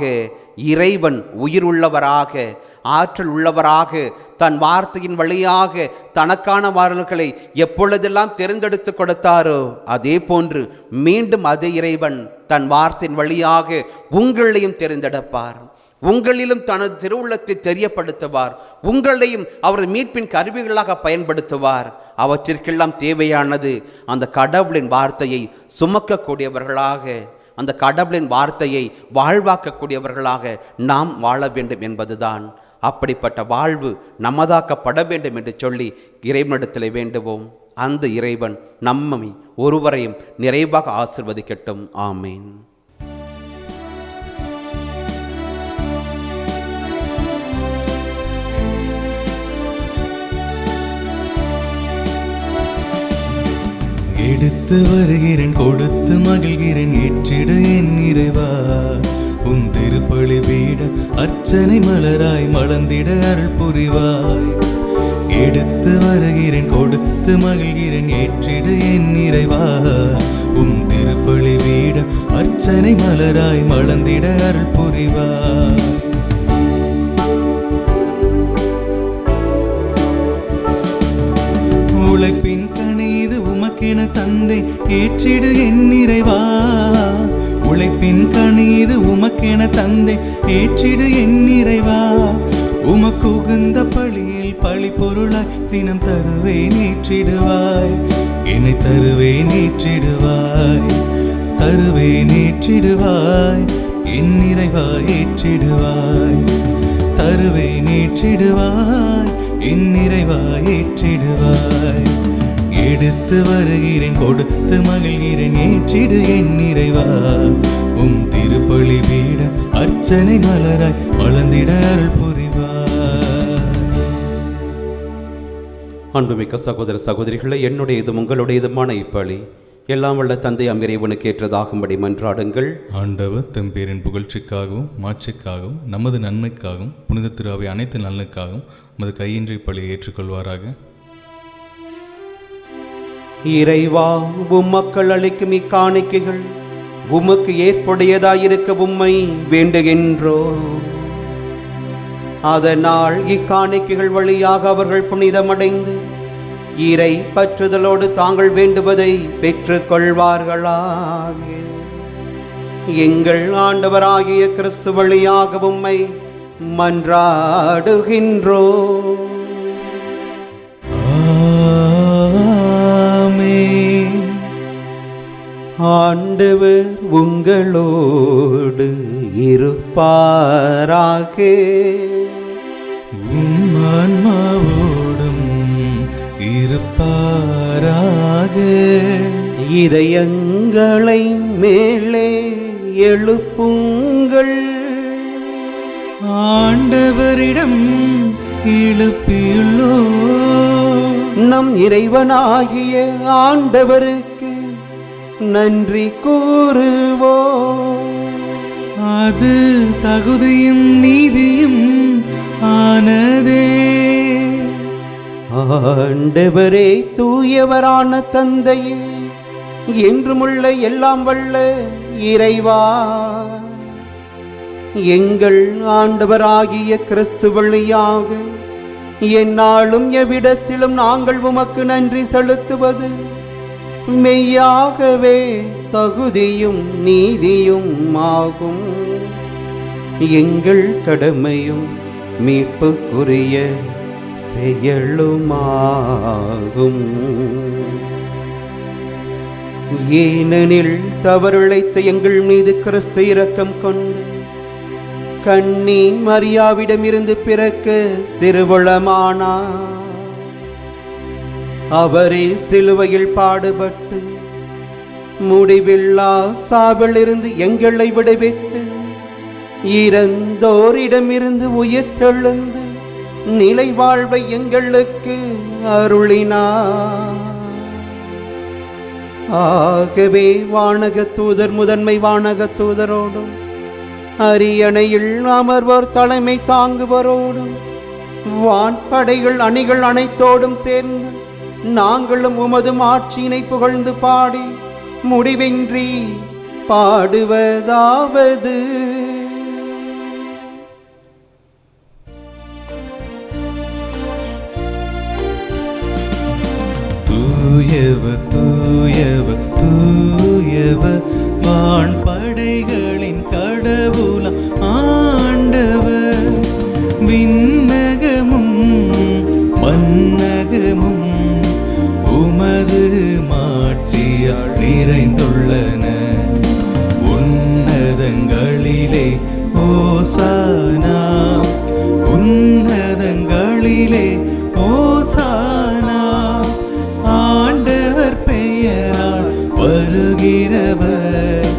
இறைவன் உயிர் உள்ளவராக, ஆற்றல் உள்ளவராக, தன் வார்த்தையின் வழியாக தனக்கான வாரல்களை எப்பொழுதெல்லாம் தேர்ந்தெடுத்து கொடுத்தாரோ அதே போன்று மீண்டும் அதே இறைவன் தன் வார்த்தையின் வழியாக உங்களையும் தேர்ந்தெடுப்பார். உங்களிலும் தனது திருவுள்ளத்தை தெரியப்படுத்துவார். உங்களையும் அவரது மீட்பின் கருவிகளாக பயன்படுத்துவார். அவற்றிற்கெல்லாம் தேவையானது அந்த கடவுளின் வார்த்தையை சுமக்கக்கூடியவர்களாக, அந்த கடவுளின் வார்த்தையை வாழ்வாக்கக்கூடியவர்களாக நாம் வாழ வேண்டும் என்பதுதான். அப்படிப்பட்ட வாழ்வு நமதாக்கப்பட வேண்டும் என்று சொல்லி இறைவனிடத்தில் வேண்டுவோம். அந்த இறைவன் நம்மை ஒருவரையும் நிறைவாக ஆசிர்வதிக்கட்டும். ஆமேன். எடுத்து வருகிறேன், கொடுத்து மகிழ்கிறேன், ஏற்றிடு என் இறைவா. உன் திருப்பலி வீட அர்ச்சனை மலராய் மலர்ந்திட அருள் புரிவாய். எடுத்து வருகிறேன், கொடுத்து மகிழ்கிறேன், ஏற்றிடு என் இறைவா. உன் திருப்பலி வீட அர்ச்சனை மலராய் மலர்ந்திட அருள் புரிவாய். உழைப்பின் கணிது உமக்கென தந்தை, ஏற்றிடு என் இறைவா. உழைப்பின் கணிது உமக்கென தந்தை, ஏற்றிடு என் இறைவா. உமக்கு உகந்த பழியில் பழி பொருளாய் தினம் தருவேன், ஏற்றிடுவாய். என்னை தருவேன், ஏற்றிடுவாய். தருவேன், ஏற்றிடுவாய். என் இறைவா ஏற்றிடுவாய். தருவேன், ஏற்றிடுவாய். என் இறைவா ஏற்றிடுவாய். எடுத்து வருகிறேன், கொடுத்து மகிழ்கிறேன், ஏற்றிடு என் இறைவா. உம் திருப்பலி வீட அர்ச்சனை மலராய் வளர்ந்திட அருள் புரிவாய். அன்புமிக்க சகோதர சகோதரிகளை, என்னுடையதும் உங்களுடையதுமான இப்பலி எல்லாம் வல்ல தந்தை இறைவனுக்கு ஏற்றதாகும்படி மன்றாடுங்கள். ஆண்டவர் தம் பேரின் புகழ்ச்சிக்காகவும் மாட்சிக்காகவும் நமது நன்மைக்காகவும் புனித திருவை அனைத்து நலனுக்காகவும் நமது கையின்றி பலியை ஏற்றுக்கொள்வாராக. இறைவா, உம்மக்கள் அளிக்கும் இக்காணிக்கைகள் உமக்கு ஏற்புடையதாயிருக்க உம்மை வேண்டுகின்றோ. அதனால் இக்காணிக்கைகள் வழியாக அவர்கள் புனிதமடைந்து இறை பற்றுதலோடு தாங்கள் வேண்டுவதை பெற்றுக் கொள்வார்களாக. எங்கள் ஆண்டவராகிய கிறிஸ்து வழியாக உம்மை மன்றாடுகின்றோ. ஆண்டவர் உங்களோடு இருப்பாராக. உம் ஆன்மாவோடும் இருப்பாராக. இதயங்களை மேலே எழுப்புங்கள். ஆண்டவரிடம் எழுப்பியுள்ளோம். நம் இறைவனாகிய ஆண்டவருக்கு நன்றி கூறுவோம். அது தகுதியும் நீதியும் ஆனதே. ஆண்டவரே, தூயவரான தந்தையே, என்றுமுள்ள எல்லாம் வல்ல இறைவா, எங்கள் ஆண்டவராகிய கிறிஸ்து வழியாக எந்நாளும் எவ்விடத்திலும் நாங்கள் உமக்கு நன்றி செலுத்துவது மெய்யாகவே தகுதியும் நீதியும் ஆகும். எங்கள் கடமையும் மீட்புக்குரிய செயலுமாகும். ஏனெனில் தவறிழைத்த எங்கள் மீது கிறிஸ்து இரக்கம் கொண்டு கன்னி மரியாவிடமிருந்து பிறக்க திருவுளமானார். அவரே சிலுவையில் பாடுபட்டு முடிவில்லா சாவிலிருந்து எங்களை விடுவித்து இறந்தோரிடமிருந்து உயிர்த்தெழுந்து நிலை வாழ்வை எங்களுக்கு அருளினார். ஆகவே வானக தூதர் முதன்மை வானக தூதரோடும் அரியணையில் அமர்வோர் தலைமை தாங்குவரோடும் வான்படைகள் அணிகள் அனைத்தோடும் சேர்ந்து நாங்களும் உமது ஆட்சியினை புகழ்ந்து பாடி முடிவின்றி பாடுவதாவது: தூயவர் தூயவர் தூயவர் வான்படைகளின் கடவுள ஆண்டவர். விண்ணகமும் மன்னகமும் உமது மாட்சியால் நிறைந்துள்ளன. உன்னதங்களிலே ஓசானா, உன்னதங்களிலே ஓசானா. ஆண்டவர் பெயரால் வருகிறவர்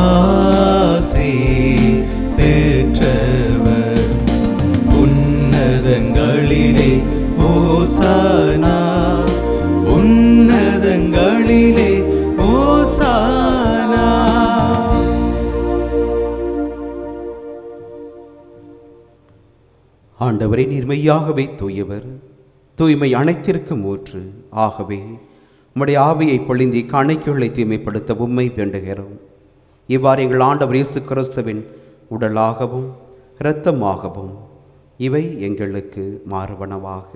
ஆசி பெற்றவர். உன்னதங்களிலே ஓசானா, உன்னதங்களிலே ஓசானா. ஆண்டவரே, நீர் மெய்யாகவே தூயவர், தூய்மை அனைத்திற்கும் ஊற்று. ஆகவே உம்முடைய ஆவியை பொழிந்தி காணிக்கைகளை தூய்மைப்படுத்த உம்மை வேண்டுகிறோம். இவ்வாறு எங்கள் ஆண்டவர் இயேசு கிறிஸ்துவின் உடலாகவும் இரத்தமாகவும் இவை எங்களுக்கு மாறுவனவாக.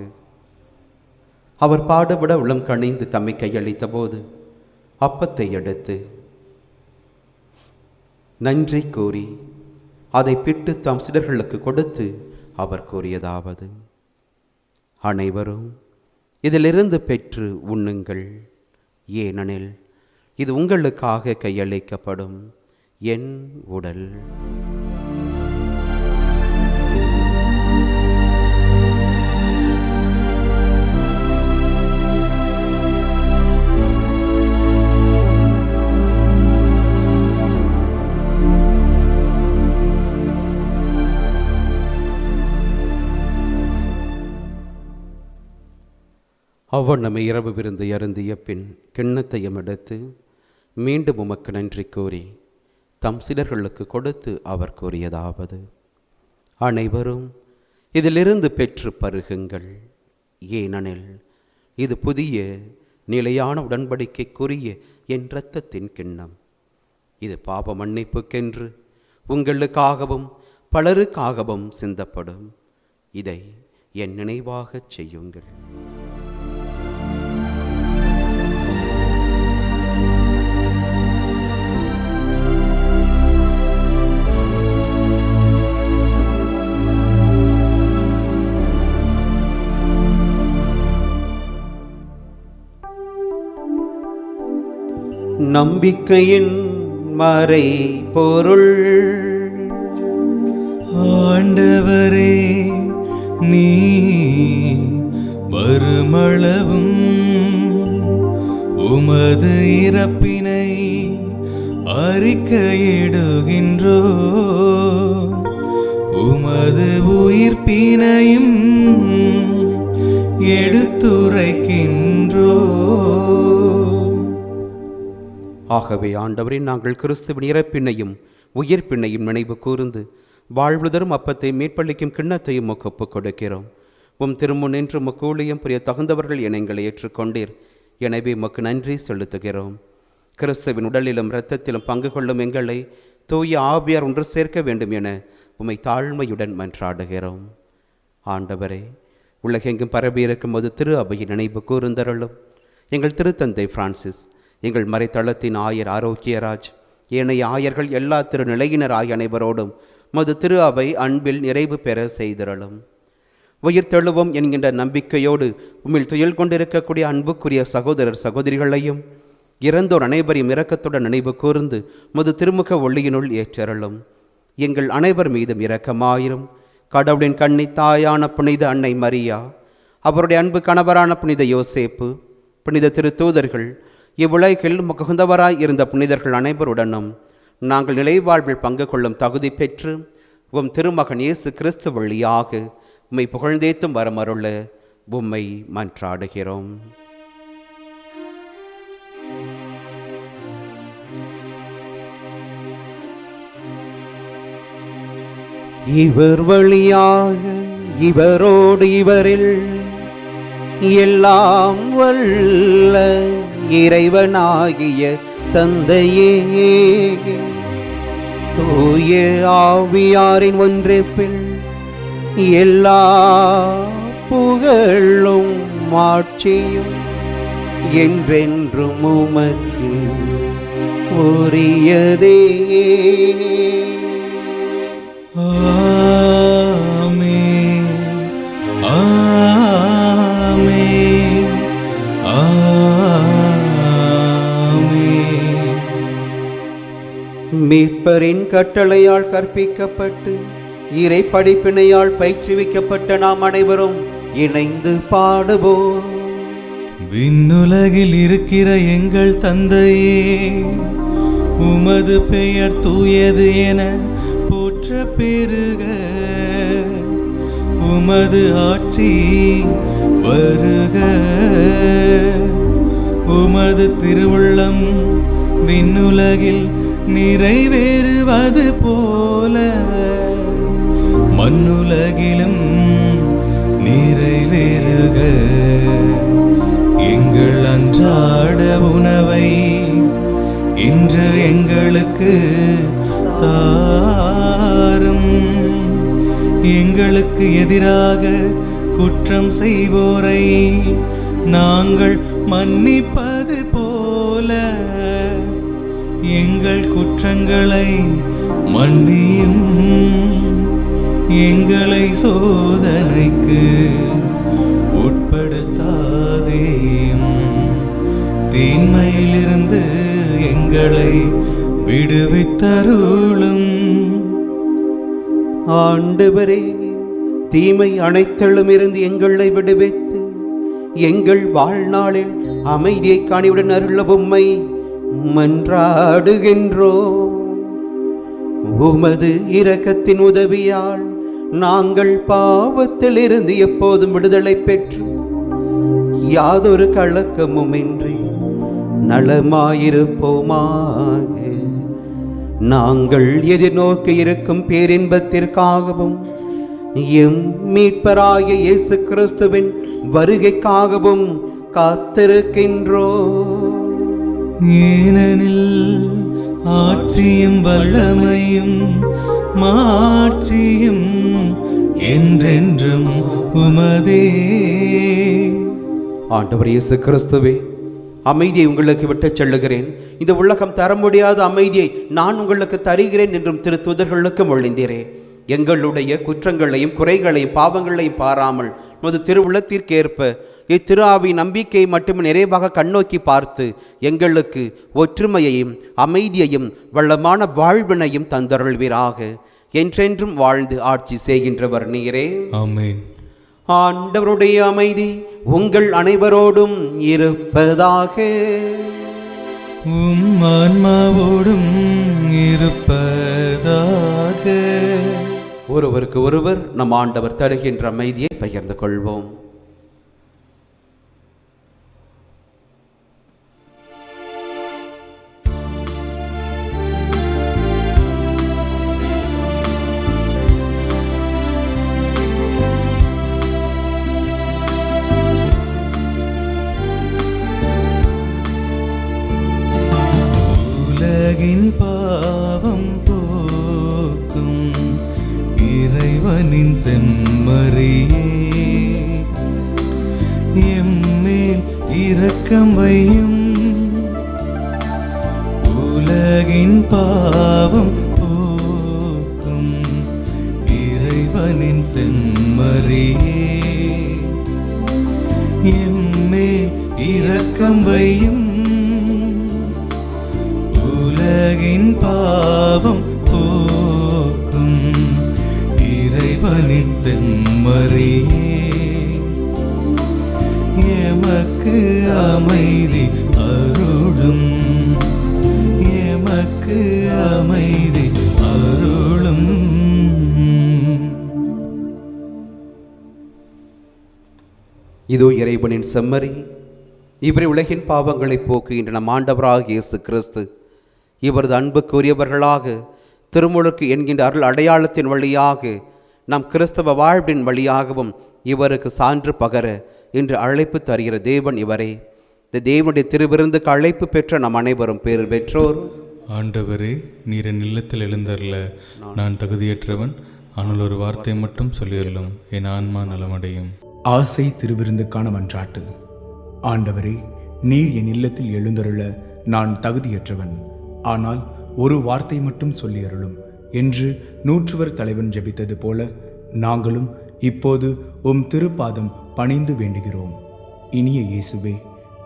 அவர் பாடுபட உளம் கணிந்து தம்மை கையளித்த போது அப்பத்தை எடுத்து நன்றி கூறி அதை பிட்டு தம் சீடர்களுக்கு கொடுத்து அவர் கூறியதாவது: அனைவரும் இதிலிருந்து பெற்று உண்ணுங்கள், ஏனெனில் இது உங்களுக்காக கையளிக்கப்படும் என் உடல். அவ்வண்ணமே இரவு விருந்து அருந்திய பின் கிண்ணத்தையும் எடுத்து மீண்டும் உமக்கு நன்றி கூறி தம் சீடர்களுக்கு கொடுத்து அவர் கூறியதாவது: அனைவரும் இதிலிருந்து பெற்று பருகுங்கள், ஏனெனில் இது புதிய நிலையான உடன்படிக்கைக்குரிய என் இரத்தத்தின் கிண்ணம். இது பாவ மன்னிப்புக்கென்று உங்களுக்காகவும் பலருக்காகவும் சிந்தப்படும். இதை என் நினைவாகச் செய்யுங்கள். நம்பிக்கையின் மறை பொருள். ஆண்டவரே, நீ வருமளவும் உமது இறப்பினை அறிக்கையிடுகின்றோ, உமது உயிர்ப்பினையும் எடுத்துரைக்கின்றோ. ஆகவே ஆண்டவரே, நாங்கள் கிறிஸ்துவின் இறப்பினையும் உயிர்ப்பினையும் நினைவு கூர்ந்து வாழ்வுதரும் அப்பத்தை மீட்பளிக்கும் கிண்ணத்தையும் ஒப்புக் கொடுக்கிறோம். உம் திருமுன் நின்று உமக்கு ஊழியம் புரிய தகுந்தவர்கள் என எங்களை ஏற்றுக்கொண்டீர். எனவே உமக்கு நன்றி செலுத்துகிறோம். கிறிஸ்துவின் உடலிலும் இரத்தத்திலும் பங்கு கொள்ளும் எங்களை தூய ஆவியார் ஒன்று சேர்க்க வேண்டும் என உம்மை தாழ்மையுடன் மன்றாடுகிறோம். ஆண்டவரே, உலகெங்கும் பரவியிருக்கும் போது திரு அவையை நினைவு கூர்ந்தருளும். எங்கள் திருத்தந்தை பிரான்சிஸ், எங்கள் மறைத்தளத்தின் ஆயர் ஆரோக்கியராஜ், ஏனைய ஆயர்கள், எல்லா திருநிலையினர் ஆகிய அனைவரோடும் மது திரு அவை அன்பில் நிறைவு பெற செய்திருளும். உயிர் தெழுவோம் என்கின்ற நம்பிக்கையோடு உம்மில் துயில் கொண்டிருக்கக்கூடிய அன்புக்குரிய சகோதரர் சகோதரிகளையும் இறந்தோர் அனைவரையும் இரக்கத்துடன் நினைவு கூர்ந்து மது திருமுக ஒளியினுள் ஏற்றருளும். எங்கள் அனைவர் மீதும் இரக்கமாயிரும். கடவுளின் கன்னி தாயான புனித அன்னை மரியா, அவருடைய அன்பு கணவரான புனித யோசேப்பு, புனித திருத்தூதர்கள், இவ்வுலகில் முகுந்தவராய் இருந்த புனிதர்கள் அனைவருடனும் நாங்கள் நிலைவாழ்வில் பங்கு கொள்ளும் தகுதி பெற்று உம் திருமகன் இயேசு கிறிஸ்து வழியாக உம்மை புகழ்ந்தேத்தும் வரமருள உம்மை மன்றாடுகிறோம். இவர் வழியாக, இவரோடு, இவரில் எல்லாம் வல்ல இறைவனாகிய தந்தையே, தூய ஆவியாரின் ஒன்றிப்பில் எல்லா புகழும் மாட்சியும் என்றென்றும் உமக்கு உரியதே. ஆமென், ஆமென், ஆமென். மீட்பரின் கட்டளையால் கற்பிக்கப்பட்டு இறை படிப்பினையால் பயிற்றுவிக்கப்பட்ட நாம் அனைவரும் இணைந்து பாடுவோம். விண்ணுலகில் இருக்கிற எங்கள் தந்தையே, உமது பெயர் தூயது என போற்ற பெருக, உமது ஆட்சி வருக, உமது திருவுள்ளம் விண்ணுலகில் நிறைவேறுவது போல மண்ணுலகிலும் நிறைவேறுக. எங்கள் அன்றாட உணவை இன்று எங்களுக்கு தாரும். எங்களுக்கு எதிராக குற்றம் செய்வோரை நாங்கள் மன்னிப்பது போல எங்கள் குற்றங்களை மன்னியும். எங்களை சோதனைக்கு உட்படுத்தாதேயும், தீமையிலிருந்து எங்களை விடுவித்தருளும். ஆண்டவரே, தீமை அனைத்திலும் இருந்து எங்களை விடுவித்து எங்கள் வாழ்நாளில் அமைதியை காணிவுடன் அருள உம்மை மன்றாடுகின்றோம். உமது இரக்கத்தின் உதவியால் நாங்கள் பாவத்தில் இருந்து எப்போதும் விடுதலை பெற்று யாதொரு கலக்கமுமின்றி நலமாயிருப்போமாக. நாங்கள் எதிர்நோக்கி இருக்கும் பேரின்பத்திற்காகவும் எம் மீட்பராகிய இயேசு கிறிஸ்துவின் வருகைக்காகவும் காத்திருக்கின்றோம். ஏனெனில் ஆட்சியும் வல்லமையும் மாட்சியும் என்றென்றும் உமதே. ஆண்டவர் இயேசு கிறிஸ்துவே, அமைதியை உங்களுக்கு விட்டுச் செல்லுகிறேன், இந்த உலகம் தர முடியாத அமைதியை நான் உங்களுக்கு தருகிறேன் என்றும் திருத்தூதர்களுக்கு மொழிந்தீரே. எங்களுடைய குற்றங்களையும் குறைகளையும் பாவங்களையும் பாராமல் உமது திருவுள்ளத்திற்கேற்ப இத்திரு ஆவி நம்பிக்கையை மட்டுமே நிறைவாக கண்ணோக்கி பார்த்து எங்களுக்கு ஒற்றுமையையும் அமைதியையும் வளமான வாழ்வினையும் தந்தருள்வீராக. என்றென்றும் வாழ்ந்து ஆட்சி செய்கின்றவர் நீரே. ஆமென். ஆண்டவருடைய அமைதி உங்கள் அனைவரோடும் இருப்பதாக. உம் ஆன்மாவோடும் இருப்பதாக. ஒருவருக்கு ஒருவர் நம் ஆண்டவர் தருகின்ற அமைதியை பகிர்ந்து கொள்வோம். உலகின் பாவம் போக்கும் இறைவனின் செம்மறியே, எம்மேல் இரக்கம் வையும். உலகின் பாவம் போக்கும் இறைவனின் செம்மறியே, எம்மேல் இரக்கம் வையும். உலகின் பாவம் போக்கும் இறைவனின் செம்மறியே, எமக்கு அமைதி அருளும், எமக்கு அமைதி அருளும். இதோ இறைவனின் செம்மறி, இவரை உலகின் பாவங்களை போக்குகின்ற நம் ஆண்டவராகிய இயேசு கிறிஸ்து இவரது அன்புக்குரியவர்களாக திருமுழுக்கு என்கின்ற அருள் அடையாளத்தின் வழியாக நம் கிறிஸ்தவ வாழ்வின் வழியாகவும் இவருக்கு சான்று பகர இன்று அழைப்பு தருகிற தேவன் இவரே. இந்த தேவனுடைய திருவிருந்துக்கு அழைப்பு பெற்ற நம் அனைவரும் பேறு பெற்றோர். ஆண்டவரே, நீர் என் இல்லத்தில் எழுந்தருள நான் தகுதியற்றவன். ஆனால் ஒரு வார்த்தை மட்டும் சொல்லியருளும், என் ஆன்மா நலமடையும். ஆசை திருவிருந்துக்கான மன்றாட்டு. ஆண்டவரே, நீர் என் இல்லத்தில் எழுந்தருள நான் தகுதியற்றவன். ஆனால் ஒரு வார்த்தை மட்டும் சொல்லியருளும் என்று நூற்றுவர் தலைவன் ஜெபித்தது போல நாங்களும் இப்போது உம் திருப்பாதம் பணிந்து வேண்டுகிறோம். இனிய இயேசுவே,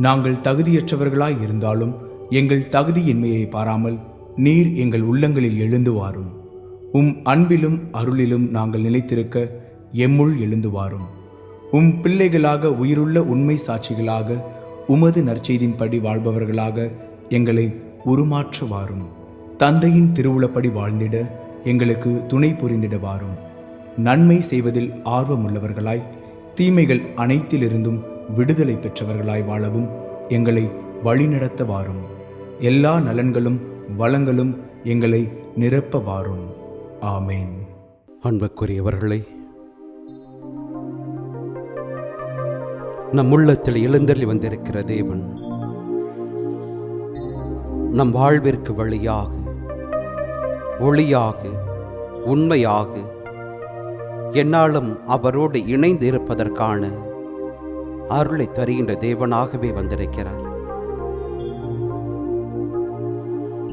நாங்கள் தகுதியற்றவர்களாய் இருந்தாலும் எங்கள் தகுதியின்மையை பாராமல் நீர் எங்கள் உள்ளங்களில் எழுந்து வாரும். உம் அன்பிலும் அருளிலும் நாங்கள் நிலைத்திருக்க எம்முள் எழுந்து வாரும். உம் பிள்ளைகளாக உயிருள்ள உண்மை சாட்சிகளாக உமது நற்செய்தின்படி வாழ்பவர்களாக எங்களை உருமாற்ற வாரும். தந்தையின் திருவுளப்படி வாழ்ந்திட எங்களுக்கு துணை புரிந்திட வாரும். நன்மை செய்வதில் ஆர்வமுள்ளவர்களாய் தீமைகள் அனைத்திலிருந்தும் விடுதலை பெற்றவர்களாய் வாழவும் எங்களை வழிநடத்த வாரும். எல்லா நலன்களும் வளங்களும் எங்களை நிரப்ப வாரும். ஆமேன். அன்புக்குரியவர்களே, நம் உள்ளத்தில் எழுந்தருளி வந்திருக்கிற தேவன் நம் வாழ்விற்கு வழியாக, ஒளியாக, உண்மையாக என்னாலும் அவரோடு இணைந்து இருப்பதற்கான அருளை தருகின்ற தேவனாகவே வந்திருக்கிறார்.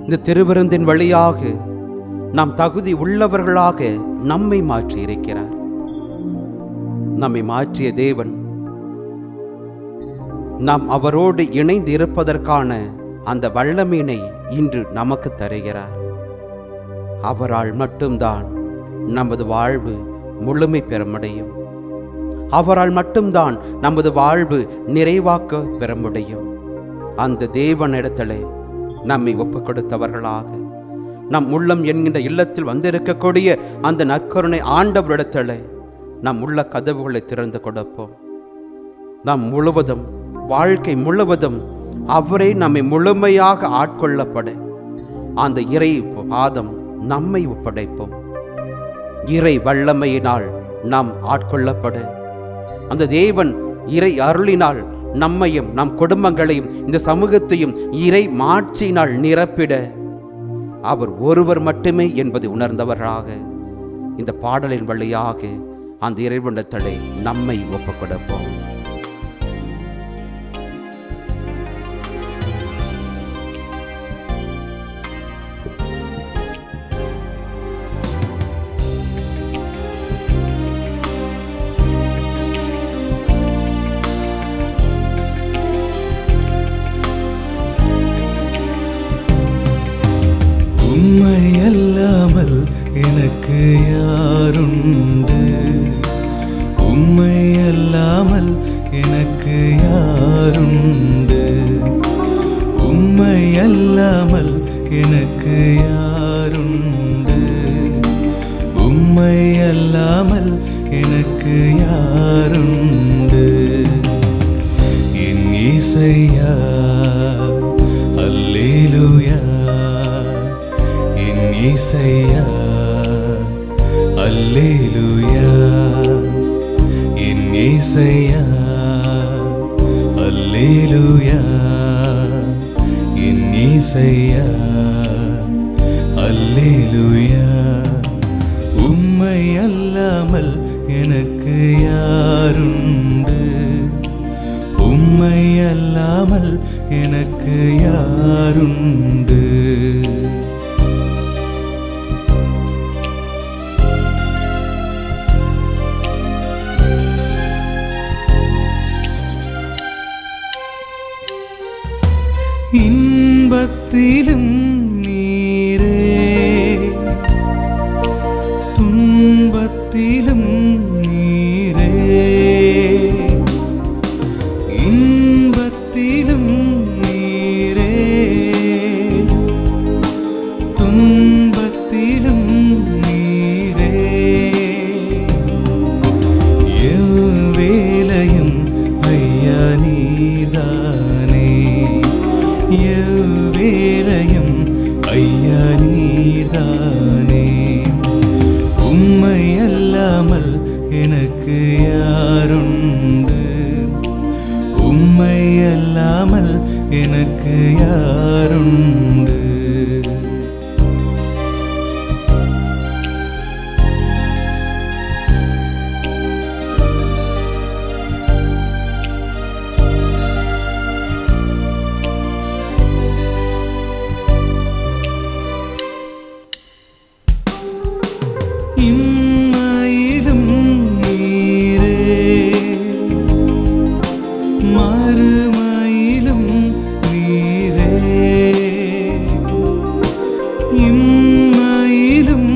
இந்த திருவிருந்தின் வழியாக நாம் தகுதி உள்ளவர்களாக நம்மை மாற்றி இருக்கிறார். நம்மை மாற்றிய தேவன் நாம் அவரோடு இணைந்து இருப்பதற்கான அந்த வல்லமையினை இன்று நமக்கு தருகிறார். அவரால் மட்டும்தான் நமது வாழ்வு முழுமை பெற முடியும். அவரால் மட்டும்தான் நமது வாழ்வு நிறைவாக்க பெற முடியும். அந்த தேவனிடத்திலே நம்மை ஒப்புக் கொடுத்தவர்களாக நம் உள்ளம் என்கின்ற இல்லத்தில் வந்திருக்கக்கூடிய அந்த நற்கருணை ஆண்டவரிடத்திலே நம் உள்ள கதவுகளை திறந்து கொடுப்போம். நம் முழுவதும், வாழ்க்கை முழுவதும் அவரே நம்மை முழுமையாக ஆட்கொள்ளப்பட அந்த இறை பாதம் நம்மை ஒப்படைப்போம். இறை வல்லமையினால் நாம் ஆட்கொள்ளப்பட அந்த தேவன் இறை அருளினால் நம்மையும் நம் குடும்பங்களையும் இந்த சமூகத்தையும் இறை மாட்சியினால் நிரப்பிட அவர் ஒருவர் மட்டுமே என்பதை உணர்ந்தவராக இந்த பாடலின் வழியாக அந்த இறைவனிடத்திலே நம்மை ஒப்புக் கொடுப்போம். இயேசையா அல்லேலூயா என் இயேசையா அல்லேலூயா என் இயேசையா அல்லேலூயா என் இயேசையா அல்லேலூயா உம்மை அல்லாமல் எனக்கு யாருண்டு உம்மை அல்லாமல் எனக்கு யாருண்டு இன்பத்திலும் நீரே துன்பத்திலும் நீரே இன்பத்திலும் நீரே துன்பத்திலும் நீரே எவ்வேளையும் ஐயா நீதானே எவ்வேளையும் ஐயா நீதானே உம்மை அல்லாமல் எனக்கு யாருண்டு உம்மை அல்லாமல் எனக்கு யாருண்டு இம்மையிலும் நீரே மறுமையிலும் நீரே இம்மையிலும்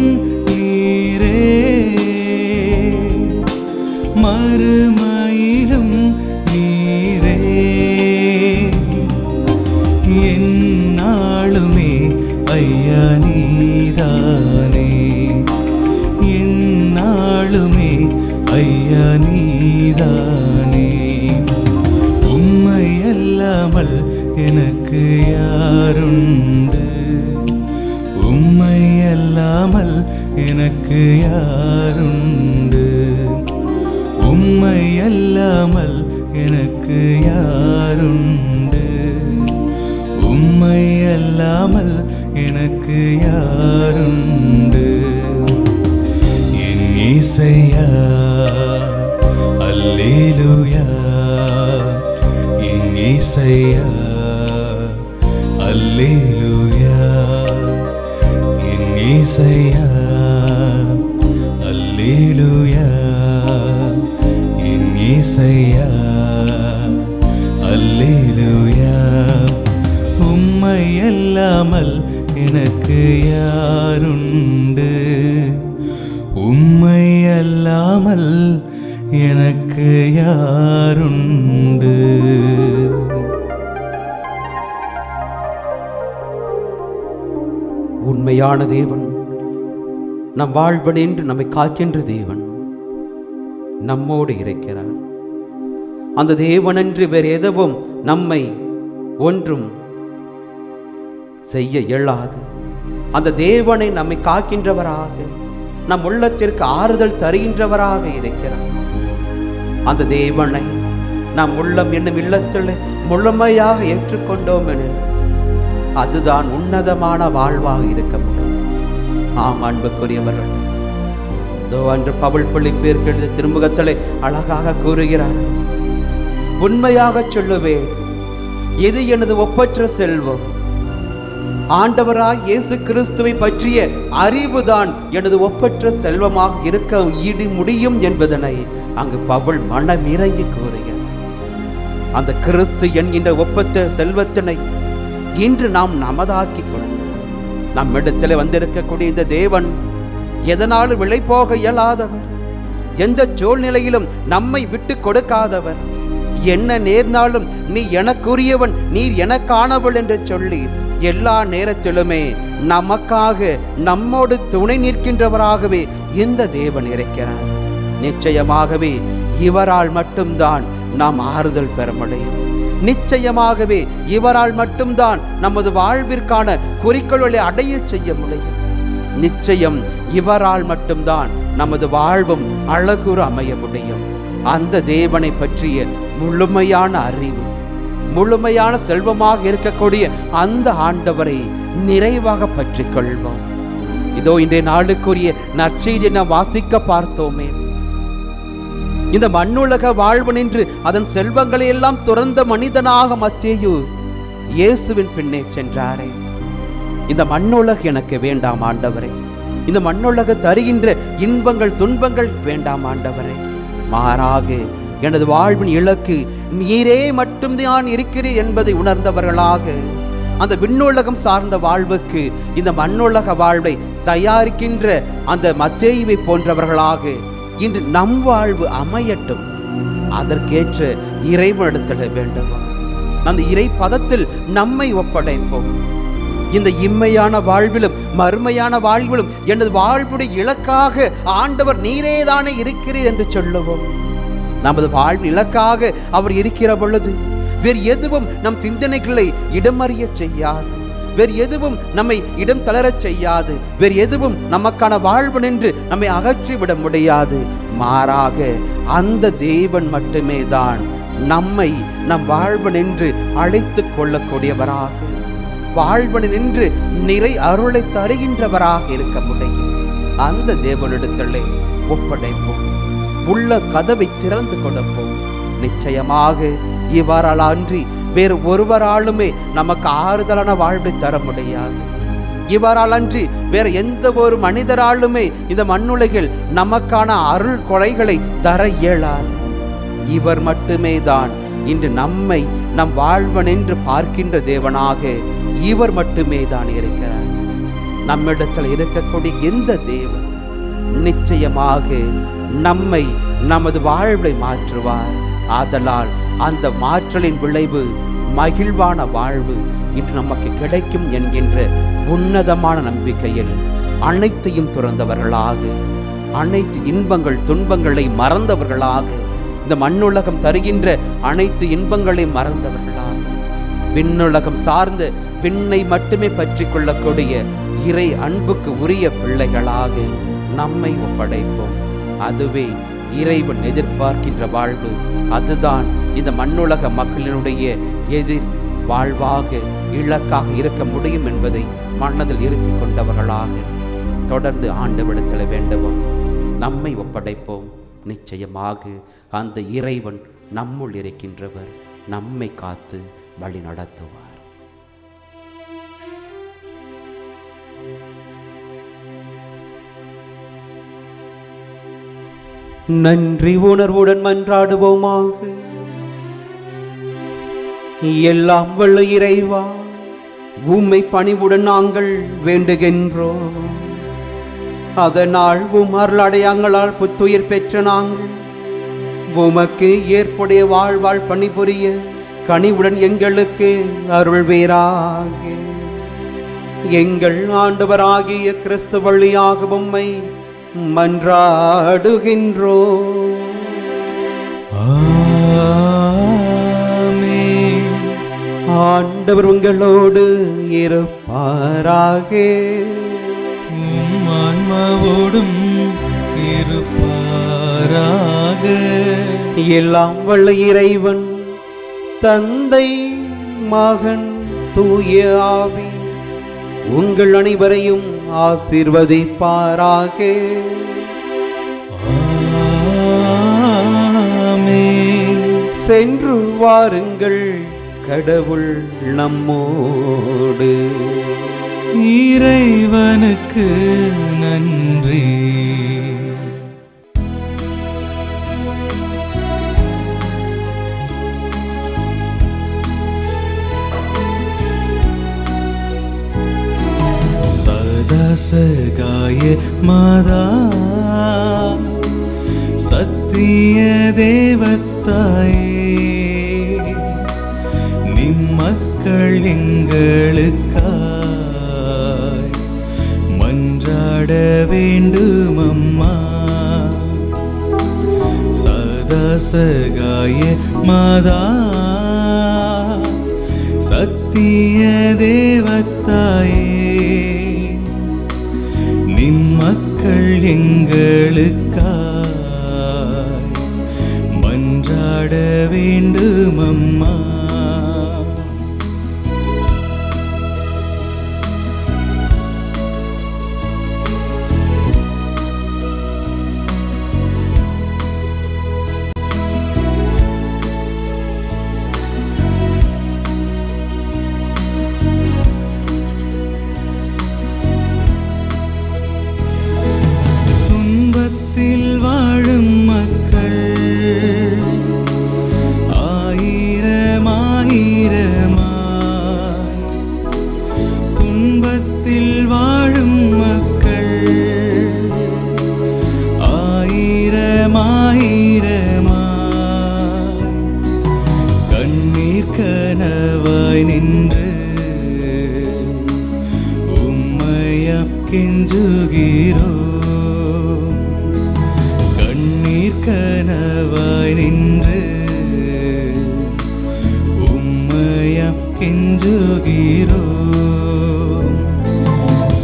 நீரே மறுமையிலும் நீரே எந்நாளுமே ஐயா நீதானே எந்நாளுமே ஐயா நீதானே உம்மை அல்லாமல் எனக்கு யாருண்டு உம்மை அல்லாமல் எனக்கு யாருண்டு உம்மை அல்லாமல் எனக்கு யாருண்டு உம்மை அல்லாமல் எனக்கு யாருண்டு என் இயேசையா அல்லேலூயா என் இயேசையா அல்லேலூயா என் இயேசையா அல்லேலூயா என் இயேசையா அல்லேலூயா உம்மை அல்லாமல் எனக்கு யாருண்டு உம்மை அல்லாமல் எனக்கு யாருண்டு உண்மையான தேவன் நம் வாழ்வன் என்று நம்மை காக்கின்ற தேவன் நம்மோடு இருக்கிறார். அந்த தேவனன்று வேறு எதுவும் நம்மை ஒன்றும் செய்ய இயலாது. அந்த தேவனை நம்மை காக்கின்றவராக நம் உள்ளத்திற்கு ஆறுதல் தருகின்றவராக இருக்கிறார். அந்த தேவனை நம் உள்ளம் என்னும் இல்லத்தில் முழுமையாக ஏற்றுக்கொண்டோம் என அதுதான் உன்னதமான வாழ்வாக இருக்க முடியும். ஆம் அன்புக்குரியவர்கள், அன்று பவுல் பிலிப்பியருக்கு எழுதிய திருமுகத்திலே அழகாக கூறுகிறார், உண்மையாக சொல்லுவேன், இது எனது ஒப்பற்ற செல்வம், ஆண்டவராய் இயேசு கிறிஸ்துவை பற்றிய அறிவுதான் எனது ஒப்பற்ற செல்வமாக இருக்க முடியும் என்பதனை அங்கு பவுல் மனமிறங்கி கூறுகிறார். அந்த கிறிஸ்து என்கின்ற ஒப்பற்ற செல்வத்தினை இன்று நாம் நமதாக்கிக் கொள்ளும். நம்மிடத்தில் வந்திருக்கக்கூடிய இந்த தேவன் எதனாலும் விலை போக இயலாதவர், எந்த சூழ்நிலையிலும் நம்மை விட்டு கொடுக்காதவர், என்ன நேர்ந்தாலும் நீ எனக்குரியவன், நீர் எனக்கானவள் என்று சொல்லி எல்லா நேரத்திலுமே நமக்காக நம்மோடு துணை நிற்கின்றவராகவே இந்த தேவன் இருக்கிறார். நிச்சயமாகவே இவரால் மட்டும்தான் நாம் ஆறுதல் பெற முடியும். நிச்சயமாகவே இவரால் மட்டும்தான் நமது வாழ்விற்கான குறிக்கோள்களை அடைய செய்ய முடியும். நிச்சயம் இவரால் மட்டும்தான் நமது வாழ்வும் அழகுற அமைய முடியும். அந்த தேவனை பற்றிய முழுமையான அறிவு, முழுமையான செல்வமாக இருக்கக்கூடிய அந்த ஆண்டவரை நிறைவாக பற்றிக் கொள்வோம். இதோ இன்றைய நாளுக்குரிய நற்செய்தியை நாம் வாசிக்க பார்த்தோமே. இந்த மண்ணுலக வாழ்வு நின்று அதன் செல்வங்களை எல்லாம் துறந்த மனிதனாக மத்தேயு இயேசுவின் பின்னே சென்றாரே. இந்த மண்ணுலக எனக்கு வேண்டாம் ஆண்டவரே, இந்த மண்ணுலக தருகின்ற இன்பங்கள் துன்பங்கள் வேண்டாம் ஆண்டவரே, மாறாக எனது வாழ்வின் இலக்கு நீரே மட்டும்தான் இருக்கிறீர் என்பதை உணர்ந்தவர்களாக அந்த விண்ணுலகம் சார்ந்த வாழ்வுக்கு இந்த மண்ணுலக வாழ்வை தயாரிக்கின்ற அந்த மத்தேயுவை போன்றவர்களாக இன்று நம் வாழ்வு அமையட்டும். அதற்கேற்ற இறைவனிடத்திட வேண்டும். அந்த இறை பதத்தில் நம்மை ஒப்படைப்போம். இந்த இம்மையான வாழ்விலும் மறுமையான வாழ்விலும் எனது வாழ்வுடைய இலக்காக ஆண்டவர் நீரேதானே இருக்கிறீர் என்று சொல்லுவோம். நமது வாழ்வின் இலக்காக அவர் இருக்கிற பொழுது வேறு எதுவும் நம் சிந்தனைகளை இடமறிய செய்யாது, வேறு எதுவும் நம்மை இடம் தளரச் செய்யாது, வேறு எதுவும் நமக்கான வாழ்வு நின்று நம்மை அகற்றிவிட முடியாது. மாறாக அந்த தேவன் மட்டுமே தான் நம்மை நம் வாழ்வு நின்று அழைத்து கொள்ளக்கூடியவராக, வாழ்வனை நின்று நிறை அருளை தருகின்றவராக இருக்க முடியும். அந்த தேவனிடத்திலே ஒப்படைப்போம். உள்ள கதவை திறந்து கொடுப்போம். நிச்சயமாக இவரால் அன்றி வேறு ஒருவராலுமே நமக்கு ஆறுதலான வாழ்வை தர முடியாது. இவரால் அன்றி வேற எந்த ஒரு மனிதராலுமே இந்த மண்ணுலகில் நமக்கான அருள் கொடைகளை தர இயலாது. இவர் மட்டுமே தான் இன்று நம்மை நம் வாழ்வன் என்று பார்க்கின்ற தேவனாக இவர் மட்டுமே தான் இருக்கிறார். நம்மிடத்தில் இருக்கக்கூடிய எந்த தேவன் நிச்சயமாக நம்மை நமது வாழ்வை மாற்றுவார். ஆதலால் அந்த மாற்றலின் விளைவு மகிழ்வான வாழ்வு இன்று நமக்கு கிடைக்கும் என்கின்ற உன்னதமான நம்பிக்கையில் அனைத்தையும் துறந்தவர்களாக, அனைத்து இன்பங்கள் துன்பங்களை மறந்தவர்களாக, இந்த மண்ணுலகம் தருகின்ற அனைத்து இன்பங்களை மறந்தவர்களாக, விண்ணுலகம் சார்ந்த பின்னை மட்டுமே பற்றி கொள்ளக்கூடிய இறை அன்புக்கு உரிய பிள்ளைகளாக நம்மை ஒப்படைப்போம். அதுவே இறைவன் எதிர்பார்க்கின்ற வாழ்வு. அதுதான் இந்த மண்ணுலக மக்களினுடைய எதிர் வாழ்வாக இலக்காக இருக்க முடியும் என்பதை மனதில் இருத்தி கொண்டவர்களாக தொடர்ந்து ஆண்டவரிடத்தில் வேண்டுவோம். நம்மை ஒப்படைப்போம். நிச்சயமாக அந்த இறைவன் நம்முள் இருக்கின்றவர், நம்மை காத்து வழி நடத்துவார். நன்றி உணர்வுடன் மன்றாடுவோமாக. எல்லாம் வல்ல இறைவா, உம்மை பணிவுடன் நாங்கள் வேண்டுகின்றோம். அதனால் உம் அருளடையாங்களால் புத்துயிர் பெற்ற நாங்கள் உமக்கு ஏற்புடைய வாழ்வாழ் பணிபுரிய கனிவுடன் எங்களுக்கு அருள்வீராக. எங்கள் ஆண்டவராகிய கிறிஸ்து வழியாக உம்மை மன்றாடுகின்றோம். ஆண்டவர் உங்களோடு இருப்பாராக. ஆன்மாவோடும் இருப்பாராக. எல்லாம் வல்ல இறைவன் தந்தை மகன் தூய ஆவி உங்கள் அனைவரையும் ஆசீர்வதிப்பாராக. சென்று வாருங்கள், கடவுள் நம்மோடு. இறைவனுக்கு நன்றி. சகாய மாதா சத்திய தேவத்தாயே, நிம்மக்கள் எங்களுக்காய் மன்றாட வேண்டும் அம்மா. சதா சகாய மாதா சத்திய தேவத்தாயே, நின் மக்கள் எங்களுக்காய் மன்றாட வேண்டும் அம்மா. துன்பத்தில் வாழும் மக்கள் ஆயிரமாயிரமாய், துன்பத்தில் வாழும் மக்கள் ஆயிரமாயிரமாய், கண்ணீர் கனவாய் நின்று உம்மையா கெஞ்சுகிறோம். கண்ணீர் கனவாய் நின்று உம்மையா கெஞ்சுகிறோம்.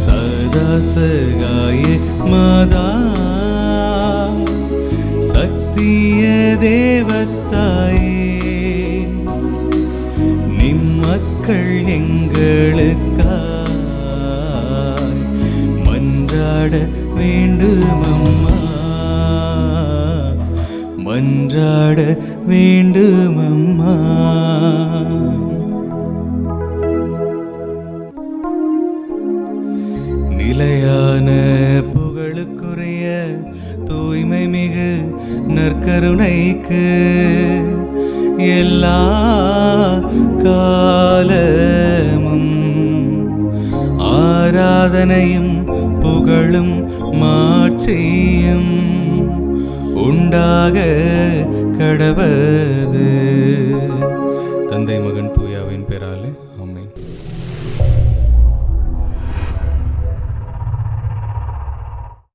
சதா சகாய மாதா, சத்திய தேவத்தாயே, நின் மக்கள் எங்களுக்காய் மன்றாட வேண்டுமம்மா, மன்றாட வேண்டுமம்மா. நிலையான புகழுக்குரிய தூய்மை மிகு நற்கருணைக்கு எல்லா காலமும் ஆராதனையும் புகழும் மாட்சியும் உண்டாக கடவது. தந்தை மகன் தூய